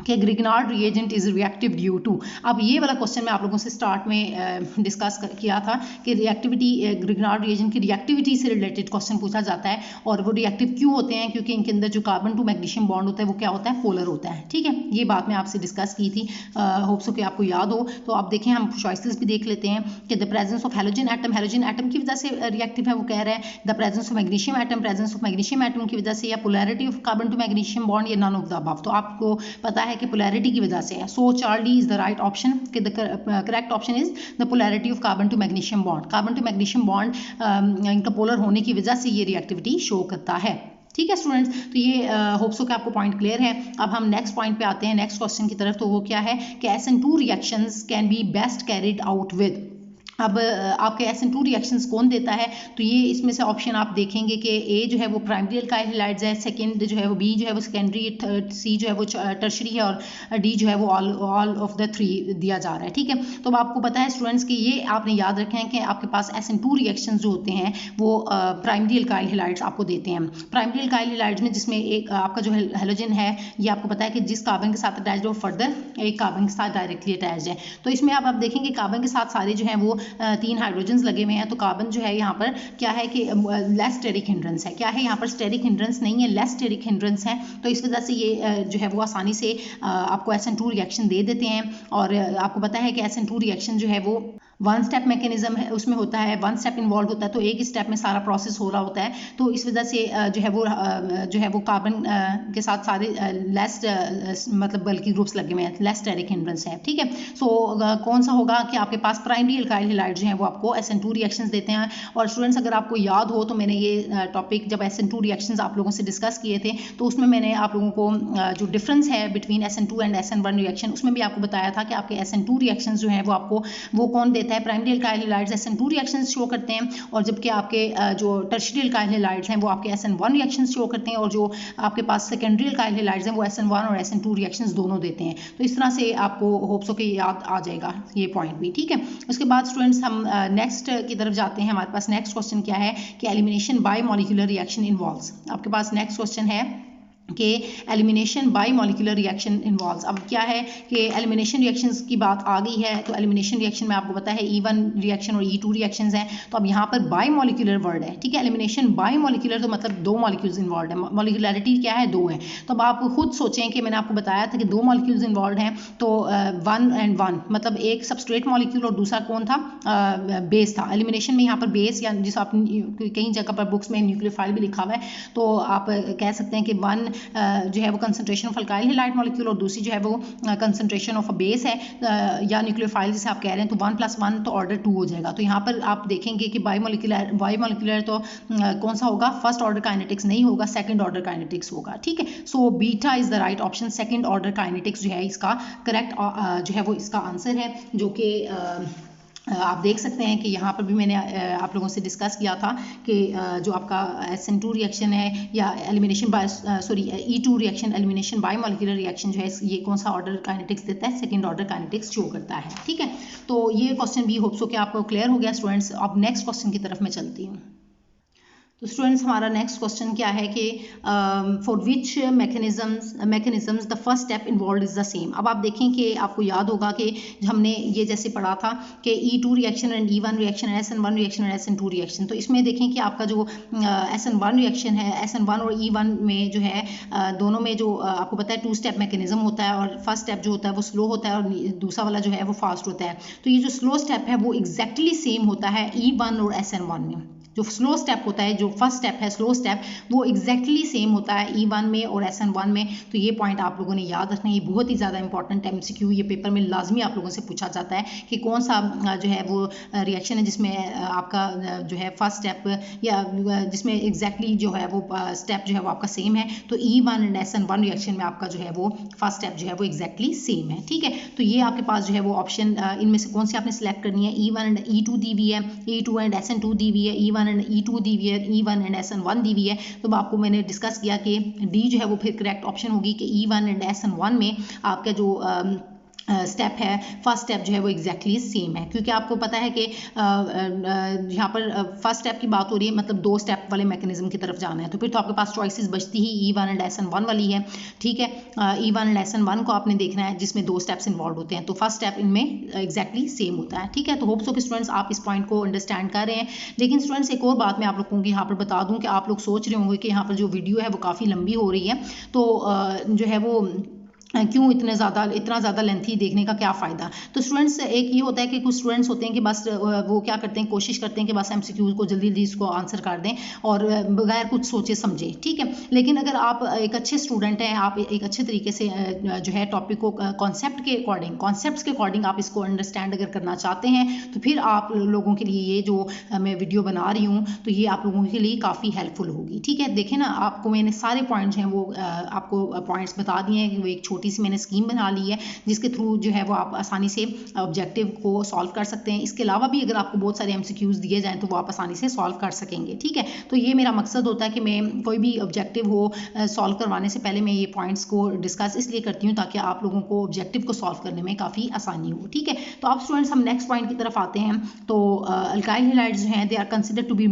कि Grignard reagent is reactive due to. अब ये वाला क्वेश्चन मैं आप लोगों से स्टार्ट में डिस्कस किया था कि रिएक्टिविटी, ग्रिग्नार्ड रिएजेंट की रिएक्टिविटी से रिलेटेड क्वेश्चन पूछा जाता है। और वो रिएक्टिव क्यों होते हैं, क्योंकि इनके अंदर जो कार्बन टू मैग्नीशियम बॉन्ड होता है वो क्या होता है, पोलर होता है। ठीक है, ये बात मैं आपसे डिस्कस की थी, होप सो कि आपको याद हो। तो आप देखें, हम चॉइसेस भी देख लेते हैं कि the presence of halogen atom की वजह से रिएक्टिव है, वो कह रहे हैं the presence of magnesium atom, presence of magnesium atom की वजह से, या polarity of carbon to magnesium bond, या नन ऑफ द अबव। तो आपको पता है कि पोलैरिटी की वजह से है। So Charlie is the right option. The correct option is the polarity of carbon to magnesium bond. Carbon to magnesium bond इनका पोलर होने की वजह से ये रिएक्टिविटी शो करता है। ठीक है स्टूडेंट्स, तो ये होप सो कि आपको पॉइंट क्लियर है। अब हम नेक्स्ट पॉइंट पे आते हैं, नेक्स्ट क्वेश्चन की तरफ। तो वो क्या है कि SN2 reactions can be best carried out with. अब आपके SN2 रिएक्शंस कौन देता है, तो ये इसमें से ऑप्शन आप देखेंगे कि ए जो है वो प्राइमरी अल्काइल हैलाइड्स है, सेकंड जो है वो बी जो है वो सेकेंडरी, थर्ड सी जो है वो टर्शरी है, और डी जो है वो ऑल ऑफ द 3 दिया जा रहा है। ठीक है, तो अब आपको पता है स्टूडेंट्स कि ये आपने याद रखें हैं कि आपके पास SN2 रिएक्शंस जो होते हैं वो प्राइमरी अल्काइल हैलाइड्स आपको देते हैं। प्राइमरी अल्काइल हैलाइड्स में जिसमें एक आपका जो हैलोजन है ये आपको पता है कि जिस कार्बन के साथ अटैच्ड है वो फर्दर एक कार्बन के साथ डायरेक्टली अटैच्ड है। तो इसमें आप देखेंगे कार्बन के साथ सारे जो हैं वो 3 हाइड्रोजन्स लगे हुए हैं। तो कार्बन जो है यहाँ पर क्या है कि लेस स्टेरिक हिंड्रेंस है, क्या है यहाँ पर स्टेरिक हिंड्रेंस नहीं है, लेस स्टेरिक हिंड्रेंस है। तो इस वजह से ये जो है वो आसानी से आपको SN2 रिएक्शन दे देते हैं। और आपको पता है कि SN2 रिएक्शन जो है वो वन स्टेप मैकेनिज्म है, उसमें होता है वन स्टेप इन्वॉल्व होता है, तो एक ही स्टेप में सारा प्रोसेस हो रहा होता है। तो इस वजह से जो है वो कार्बन के साथ सारे लेस मतलब बल्कि ग्रुप्स लगे हुए हैं, लेस स्टेरिक हिंड्रेंस है, ठीक है। सो कौन सा होगा कि आपके पास प्राइमरी एल्काइल हैलाइड जो है वो आपको SN2 रिएक्शंस देते हैं। और स्टूडेंट्स अगर आपको याद हो तो मैंने ये टॉपिक जब SN2 रिएक्शंस आप लोगों से डिस्कस किए थे तो उसमें मैंने आप लोगों को जो डिफरेंस है between SN2 and SN1 reaction उसमें भी आपको बताया था कि आपके SN2 रिएक्शंस जो है वो आपको वो कौन देता है, primary alkyl halides SN2 reactions show करते हैं, और जबकि आपके जो टर्शियरी एल्काइल हैलाइड्स हैं वो आपके SN1 रिएक्शंस शो करते हैं, और जो आपके पास सेकेंडरी एल्काइल हैलाइड्स हैं वो SN1 और SN2 रिएक्शंस दोनों देते हैं। तो इस तरह से आपको होप्स हो कि याद आ जाएगा ये पॉइंट भी, ठीक है। उसके बाद स्टूडेंट्स हम नेक्स्ट की तरफ जाते हैं। हमारे पास नेक्स्ट क्वेश्चन क्या है कि elimination by molecular reaction involves. आपके पास नेक्स्ट क्वेश्चन है कि elimination by molecular reaction involves. अब क्या है कि एलिमिनेशन रिएक्शंस की बात आ गई है, तो एलिमिनेशन रिएक्शन में आपको पता है E1 रिएक्शन और E2 रिएक्शंस हैं, तो अब यहाँ पर बाय मॉलिक्यूलर वर्ड है, ठीक है। एलिमिनेशन बाय मॉलिक्यूलर तो मतलब दो मॉलिक्यूल्स इन्वॉल्व है, मॉलिक्यूलरिटी क्या है, दो है। तो अब आप खुद सोचें कि मैंने आपको बताया था कि दो मॉलिक्यूल्स इन्वॉल्व हैं, तो 1 and 1 मतलब एक सबस्ट्रेट मॉलिक्यूल और दूसरा कौन था, बेस था। एलिमिनेशन में यहाँ पर बेस या जिस आप कई जगह पर बुक्स में न्यूक्लियोफाइल भी लिखा हुआ है, तो आप कह सकते हैं कि 1 जो है वो concentration of alkyl halide molecule और दूसरी जो है वो कंसंट्रेशन ऑफ अ बेस है या न्यूक्लियोफाइल जिसे आप कह रहे हैं, तो 1 + 1 तो ऑर्डर 2 हो जाएगा। तो यहाँ पर आप देखेंगे कि बायोमोलिकुलर तो कौन सा होगा, फर्स्ट ऑर्डर काइनेटिक्स नहीं होगा, सेकंड ऑर्डर काइनेटिक्स होगा, ठीक है। So beta is the right option, second order kinetics जो है इसका करेक्ट जो है वो इसका आंसर है, जो कि आप देख सकते हैं कि यहाँ पर भी मैंने आप लोगों से डिस्कस किया था कि जो आपका SN2 रिएक्शन है या elimination by E2 reaction, elimination by molecular reaction जो है ये कौन सा ऑर्डर काइनेटिक्स देता है, सेकंड ऑर्डर काइनेटिक्स शो करता है, ठीक है। तो ये क्वेश्चन भी होप्स हो कि आपको क्लियर हो गया स्टूडेंट्स। अब नेक्स्ट क्वेश्चन की तरफ मैं चलती हूँ। तो स्टूडेंट्स हमारा नेक्स्ट क्वेश्चन क्या है कि for which mechanisms the first step involve is the same. अब आप देखें कि आपको याद होगा कि हमने ये जैसे पढ़ा था कि E2 reaction and E1 reaction, SN1 reaction and SN2 reaction. तो इसमें देखें कि आपका जो SN1 रिएक्शन है, SN1 और E1 में जो है दोनों में जो आपको पता है 2 स्टेप मैकेनिज्म होता है, और फर्स्ट स्टेप जो होता है वो स्लो होता है और दूसरा वाला जो है वो फास्ट होता है। तो ये जो स्लो स्टेप है वो एग्जैक्टली सेम होता है E1 और SN1 में। जो स्लो स्टेप होता है, जो फर्स्ट स्टेप है स्लो स्टेप, वो एग्जैक्टली सेम होता है E1 में और SN1 में। तो ये पॉइंट आप लोगों ने याद रखना है, ये बहुत ही ज़्यादा इंपॉर्टेंट MCQ, ये पेपर में लाजमी आप लोगों से पूछा जाता है कि कौन सा जो है वो रिएक्शन है जिसमें आपका जो है फर्स्ट स्टेप या जिसमें एग्जैक्टली जो है वो स्टेप जो है वो आपका सेम है। तो E1 एंड SN1 रिएक्शन में आपका जो है वो फर्स्ट स्टेप जो है वो एग्जैक्टली सेम है, ठीक है। तो ये आपके पास जो है वो ऑप्शन इनमें से कौन सी आपने सेलेक्ट करनी है, E1 एंड E2 दी हुई है, E2 एंड SN2 दी हुई है, E1 एंड E2 दी हुई है, E1 एंड SN1 दी हुई है। तो आपको मैंने डिस्कस किया कि डी जो है वो फिर करेक्ट ऑप्शन होगी कि E1 एंड SN1 में आपका जो स्टेप है फर्स्ट स्टेप जो है वो एग्जैक्टली सेम है, क्योंकि आपको पता है कि यहाँ पर फर्स्ट स्टेप की बात हो रही है, मतलब 2 स्टेप वाले मैकेनिज्म की तरफ जाना है। तो फिर तो आपके पास चॉइसेस बचती ही E1 एंड SN1 वाली है, ठीक है। E1 एंड SN1 को आपने देखना है जिसमें 2 स्टेप्स इन्वॉल्व होते हैं, तो फर्स्ट स्टेप इनमें एग्जैक्टली सेम होता है, ठीक है। तो होप्स हो कि स्टूडेंट्स आप इस पॉइंट को अंडरस्टैंड कर रहे हैं। लेकिन स्टूडेंट्स एक और बात मैं आप लोगों को यहाँ पर बता दूँ कि आप लोग सोच रहे होंगे कि यहाँ पर जो वीडियो है वो काफ़ी लंबी हो रही है, तो जो है वो क्यों इतना ज़्यादा लेंथी देखने का क्या फ़ायदा। तो स्टूडेंट्स एक ये होता है कि कुछ स्टूडेंट्स होते हैं कि बस वो क्या करते हैं, कोशिश करते हैं कि बस MCQ को जल्दी इसको आंसर कर दें और बगैर कुछ सोचे समझे, ठीक है। लेकिन अगर आप एक अच्छे स्टूडेंट हैं, आप एक अच्छे तरीके से जो है टॉपिक को कॉन्सेप्ट के अकॉर्डिंग आप इसको अंडरस्टैंड अगर करना चाहते हैं, तो फिर आप लोगों के लिए ये जो मैं वीडियो बना रही हूँ तो ये आप लोगों के लिए काफ़ी हेल्पफुल होगी, ठीक है। देखें ना, आपको मैंने सारे पॉइंट्स हैं वो आपको पॉइंट्स बता दिए हैं, वो एक छोटी सी मैंने स्कीम बना ली है जिसके थ्रू जो है वो आप आसानी से ऑब्जेक्टिव को सॉल्व कर सकते हैं। इसके अलावा भी अगर आपको बहुत सारे MCQs दिए जाएं तो वो आप आसानी से सॉल्व कर सकेंगे, ठीक है। तो ये मेरा मकसद होता है कि मैं कोई भी ऑब्जेक्टिव हो सॉल्व करवाने से पहले मैं ये पॉइंट्स को डिस्कस इसलिए करती हूँ ताकि आप लोगों को ऑब्जेक्टिव को सॉल्व करने में काफ़ी आसानी हो, ठीक है। तो आप स्टूडेंट्स हम नेक्स्ट पॉइंट की तरफ आते हैं। तो अल्काइल हैलाइड्स जो हैं they are considered to be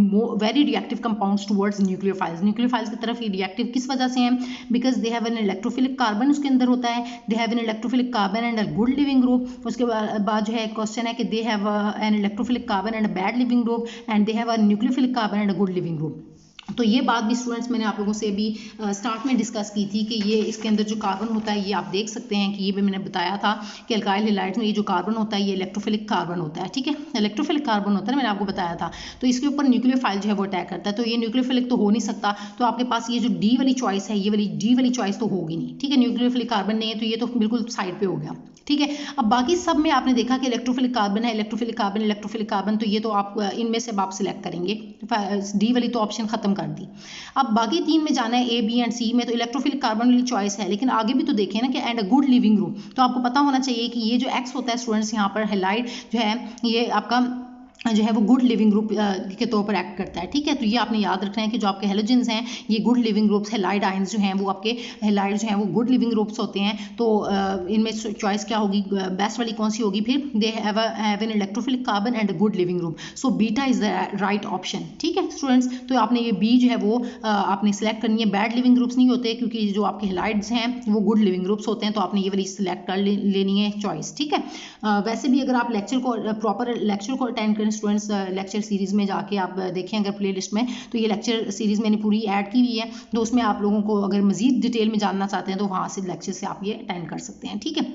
very reactive compounds towards nucleophiles की तरफ ये रिएक्टिव किस वजह से हैं, because they have an electrophilic carbon उसके अंदर होता है, they have an electrophilic carbon and a good leaving group. उसके बाद जो है क्वेश्चन है कि they have an electrophilic carbon and a bad leaving group and they have a nucleophilic carbon and a good leaving group. तो ये बात भी स्टूडेंट्स मैंने आप लोगों से अभी स्टार्ट में डिस्कस की थी कि ये इसके अंदर जो कार्बन होता है ये आप देख सकते हैं कि ये भी मैंने बताया था कि अल्काइल हैलाइड्स में ये जो कार्बन होता है ये इलेक्ट्रोफिलिक कार्बन होता है, ठीक है, इलेक्ट्रोफिलिक कार्बन होता है, मैंने आपको बताया था। तो इसके ऊपर न्यूक्लियोफाइल जो है वो अटैक करता है, तो ये न्यूक्लियोफिलिक तो हो नहीं सकता, तो आपके पास ये जो डी वाली चॉइस है, ये वाली डी वाली चॉइस तो होगी नहीं, ठीक है, न्यूक्लियोफिलिक कार्बन नहीं है तो ये तो बिल्कुल साइड पे हो गया, ठीक है। अब बाकी सब में आपने देखा कि इलेक्ट्रोफिलिक कार्बन है, इलेक्ट्रोफिलिक कार्बन, इलेक्ट्रोफिलिक कार्बन, तो ये तो आप इनमें से आप सिलेक्ट करेंगे, डी वाली तो ऑप्शन खत्म कर दी। अब बाकी 3 में जाना है, ए बी एंड सी में, तो इलेक्ट्रोफिलिक कार्बन वाली चॉइस है, लेकिन आगे भी तो देखें ना कि and a good leaving group, तो आपको पता होना चाहिए कि ये जो एक्स होता है स्टूडेंट्स यहाँ पर हैलाइड जो है ये आपका जो है वो गुड लिविंग ग्रुप के तौर पर एक्ट करता है, ठीक है। तो ये आपने याद रखना है कि जो आपके हेलोजेंस हैं ये good living groups, halide ions जो हैं वो आपके हैलाइड जो हैं वो गुड लिविंग ग्रुप्स होते हैं। तो इनमें चॉइस क्या होगी, बेस्ट वाली कौन सी होगी, फिर दे have an electrophilic carbon and good leaving group, so beta is the right option, ठीक है स्टूडेंट्स। तो आपने ये बी जो है वो आपने सेलेक्ट करनी है, बैड लिविंग ग्रुप्स नहीं होते क्योंकि जो आपके हैलाइड्स हैं वो गुड लिविंग ग्रुप्स होते हैं, तो आपने ये वाली सिलेक्ट कर लेनी है चॉइस, ठीक है। वैसे भी अगर आप लेक्चर को प्रॉपर लेक्चर को अटेंड करें स्टूडेंट्स, लेक्चर सीरीज में जाके आप देखें अगर प्लेलिस्ट में, तो ये लेक्चर सीरीज मैंने पूरी ऐड की हुई है, तो उसमें आप लोगों को अगर मजीद डिटेल में जानना चाहते हैं तो वहाँ से लेक्चर से आप ये अटेंड कर सकते हैं, ठीक है।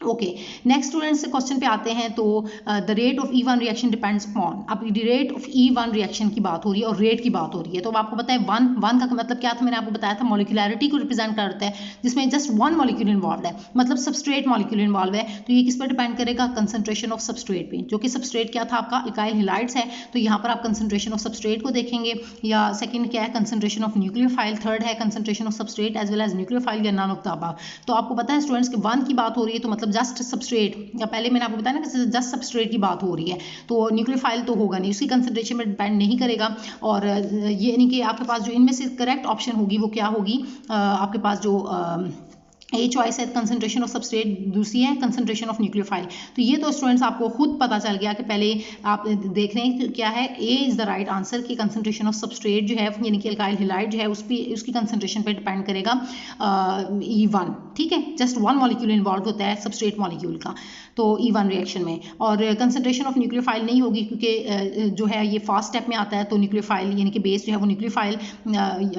ओके, नेक्स्ट स्टूडेंट्स क्वेश्चन पे आते हैं। तो the rate of E1 reaction depends on, अब रेट ऑफ E1 रिएक्शन की बात हो रही है और रेट की बात हो रही है, तो अब आपको पता है वन का मतलब क्या था, मैंने आपको बताया था मॉलिक्यूलैरिटी को रिप्रेजेंट करता है जिसमें जस्ट वन मॉलिक्यूल इन्वॉल्व है, मतलब सबस्ट्रेट मॉलिक्यूल इन्वॉल्व है। तो ये किस पर डिपेंड करेगा, कंसंट्रेशन ऑफ सबस्ट्रेट पे, जो कि सबस्ट्रेट क्या था आपका अल्काइल हैलाइड्स है, तो यहाँ पर आप कंसंट्रेशन ऑफ सबस्ट्रेट को देखेंगे, या सेकंड क्या है कंसंट्रेशन ऑफ न्यूक्लियोफाइल, थर्ड है concentration of substrate as well as nucleophile, या नन ऑफ द अबव। तो आपको पता है स्टूडेंट्स कि वन की बात हो रही है तो मतलब जस्ट सबस्ट्रेट, या पहले मैंने आपको बताया ना कि जस्ट सबस्ट्रेट की बात हो रही है, तो न्यूक्लियोफाइल तो होगा नहीं, उसकी कंसंट्रेशन पर डिपेंड नहीं करेगा। और ये यानी कि आपके पास जो इनमें से करेक्ट ऑप्शन होगी वो क्या होगी, आपके पास जो ए चॉइस है कंसंट्रेशन ऑफ सबस्ट्रेट, दूसरी है कंसंट्रेशन ऑफ न्यूक्लियोफाइल। तो ये तो स्टूडेंट्स आपको खुद पता चल गया कि पहले आप देख रहे हैं कि क्या है, ए इज द राइट आंसर की कंसंट्रेशन ऑफ सबस्ट्रेट जो है यानी कि अल्काइल हैलाइड जो है उसकी कंसंट्रेशन पे डिपेंड करेगा E1, ठीक है, जस्ट वन मॉलिक्यूल इन्वॉल्व होता है सबस्ट्रेट मॉलिक्यूल का, तो E1 रिएक्शन में। और कंसंट्रेशन ऑफ न्यूक्लियोफाइल नहीं होगी क्योंकि जो है ये फास्ट स्टेप में आता है, तो न्यूक्लियोफाइल यानी कि बेस जो है वो न्यूक्लियोफाइल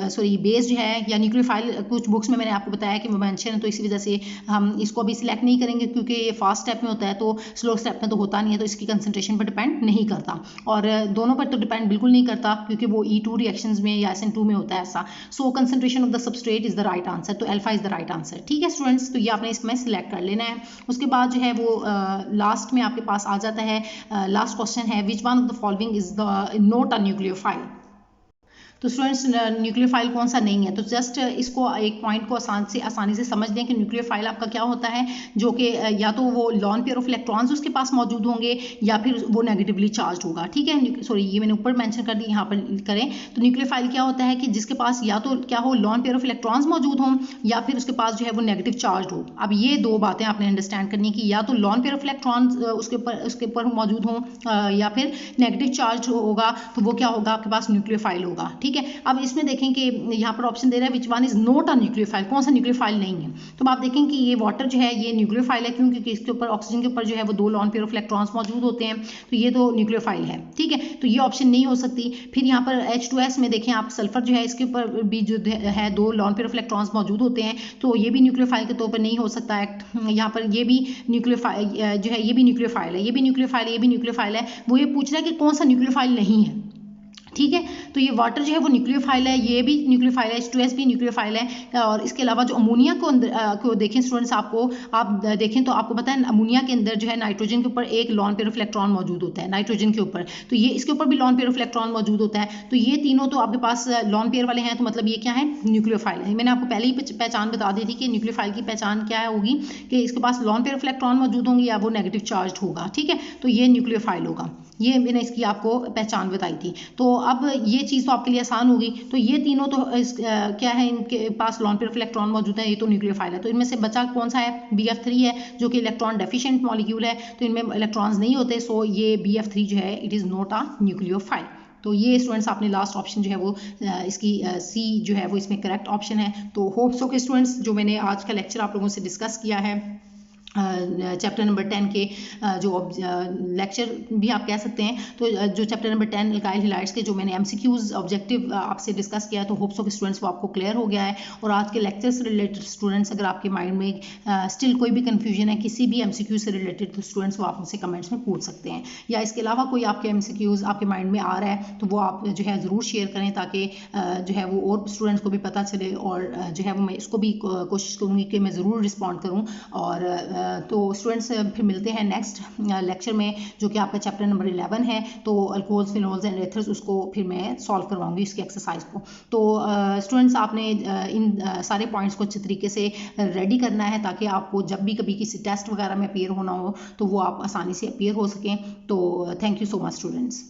सॉरी बेस जो है या न्यूक्लियोफाइल कुछ बुक्स में मैंने आपको बताया कि वो मेंशन, तो इसी वजह से हम इसको अभी सिलेक्ट नहीं करेंगे क्योंकि ये फास्ट स्टेप में होता है, तो स्लो स्टेप में तो होता नहीं है, तो इसकी कंसंट्रेशन पर डिपेंड नहीं करता। और दोनों पर तो डिपेंड बिल्कुल नहीं करता क्योंकि वो E2 रिएक्शंस में या SN2 में होता है ऐसा। So concentration of the substrate is the right answer, तो alpha is the right answer, ठीक है स्टूडेंट्स। तो ये आपने इसमें सिलेक्ट कर लेना है। उसके बाद जो है वो लास्ट में आपके पास आ जाता है, लास्ट क्वेश्चन है which one of the following is the not a nucleophile. तो स्टूडेंट्स न्यूक्लियोफाइल कौन सा नहीं है, तो जस्ट इसको एक पॉइंट को आसानी से समझ लें कि न्यूक्लियोफाइल आपका क्या होता है, जो कि या तो वो लॉन पेयर ऑफ इलेक्ट्रॉन्स उसके पास मौजूद होंगे या फिर वो नेगेटिवली चार्ज होगा, ठीक है। सॉरी ये मैंने ऊपर मेंशन कर दी, यहाँ पर करें तो न्यूक्लियोफाइल क्या होता है कि जिसके पास या तो क्या हो लॉन पेयर ऑफ इलेक्ट्रॉन्स मौजूद हों या फिर उसके पास जो है वो नेगेटिव चार्ज हो। अब ये दो बातें आपने अंडरस्टैंड करनी है कि या तो लॉन पेयर ऑफ इलेक्ट्रॉन्स उसके ऊपर मौजूद हों या फिर नेगेटिव चार्ज होगा, तो वो क्या होगा आपके पास न्यूक्लियोफाइल होगा, ठीक है। अब इसमें देखें कि यहाँ पर ऑप्शन दे रहा है which one is not a nucleophile, कौन सा न्यूक्लियोफाइल नहीं है। तो आप देखें कि ये वाटर जो है ये न्यूक्लियोफाइल है क्योंकि इसके ऊपर ऑक्सीजन के ऊपर जो है वो दो लॉन पेयर ऑफ इलेक्ट्रॉन्स मौजूद होते हैं, तो ये तो न्यूक्लियोफाइल है, ठीक है। तो ये ऑप्शन नहीं हो सकती। फिर यहाँ पर H2S में देखें आप सल्फर जो है इसके ऊपर भी जो है दो लॉन पेयर ऑफ इलेक्ट्रॉन्स मौजूद होते हैं, तो ये भी न्यूक्लियोफाइल के तौर पर नहीं हो सकता एक्ट। यहाँ पर ये भी न्यूक्लियोफाइल जो है ये भी न्यूक्लियोफाइल है, ये भी न्यूक्लियोफाइल है, ये भी न्यूक्लियोफाइल है। वो ये पूछ रहा है कि कौन सा न्यूक्लियोफाइल नहीं है, ठीक है। तो ये वाटर जो है वो न्यूक्लियोफाइल है, ये भी न्यूक्लियोफाइल है, H2S भी न्यूक्लियोफाइल है। और इसके अलावा जो अमोनिया को देखें स्टूडेंट्स, आप देखें तो आपको पता है अमोनिया के अंदर जो है नाइट्रोजन के ऊपर एक लॉन पेयर ऑफ इलेक्ट्रॉन मौजूद होता है, नाइट्रोजन के ऊपर, तो ये इसके ऊपर भी लॉन पेयर ऑफ इलेक्ट्रॉन मौजूद होता है। तो ये तीनों तो आपके पास लॉन पेयर वाले हैं, तो मतलब ये क्या है न्यूक्लियोफाइल है। मैंने आपको पहले ही पहचान बता दी थी कि न्यूक्लियोफाइल की पहचान क्या होगी कि इसके पास लॉन पेयर ऑफ इलेक्ट्रॉन मौजूद होंगे या वो नेगेटिव चार्ज होगा, ठीक है। तो ये न्यूक्लियोफाइल होगा, ये मैंने इसकी आपको पहचान बताई थी। तो अब ये चीज़ तो आपके लिए आसान होगी। तो ये तीनों तो क्या है, इनके पास लॉन पेयर ऑफ इलेक्ट्रॉन मौजूद है, ये तो न्यूक्लियोफाइल है। तो इनमें से बचा कौन सा है, BF3 है जो कि इलेक्ट्रॉन डेफिशिएंट मॉलिक्यूल है, तो इनमें इलेक्ट्रॉन्स नहीं होते, सो ये BF3 जो है it is not a nucleophile. तो ये स्टूडेंट्स आपने लास्ट ऑप्शन जो है वो इसकी C जो है वो इसमें करेक्ट ऑप्शन है। तो होप सो कि स्टूडेंट्स जो मैंने आज का लेक्चर आप लोगों से डिस्कस किया है चैप्टर नंबर 10 के जो लेक्चर भी आप कह सकते हैं। तो जो चैप्टर नंबर 10 अल्काइल हैलाइड्स के जो मैंने एमसीक्यूज ऑब्जेक्टिव आपसे डिस्कस किया, तो होप्स ऑफ स्टूडेंट्स वो आपको क्लियर हो गया है। और आज के लेक्चर से रिलेटेड स्टूडेंट्स अगर आपके माइंड में स्टिल कोई भी कन्फ्यूजन है किसी भी एमसीक्यू से रिलेटेड, तो स्टूडेंट्स वो आप मुझसे कमेंट्स में पूछ सकते हैं। या इसके अलावा कोई आपके एमसीक्यूज आपके माइंड में आ रहा है तो वो आप जो है ज़रूर शेयर करें, ताकि जो है वो और स्टूडेंट्स को भी पता चले, और जो है वो मैं इसको भी कोशिश करूँगी कि मैं ज़रूर रिस्पॉन्ड करूँ। और तो स्टूडेंट्स फिर मिलते हैं नेक्स्ट लेक्चर में, जो कि आपका चैप्टर नंबर 11 है। तो अल्कोहल्स, फिनोल्स एंड एथर्स, उसको फिर मैं सॉल्व करवाऊंगी इसकी एक्सरसाइज को। तो स्टूडेंट्स आपने इन सारे पॉइंट्स को अच्छे तरीके से रेडी करना है, ताकि आपको जब भी कभी किसी टेस्ट वगैरह में अपीयर होना हो तो वो आप आसानी से अपीयर हो सकें। तो thank you so much students.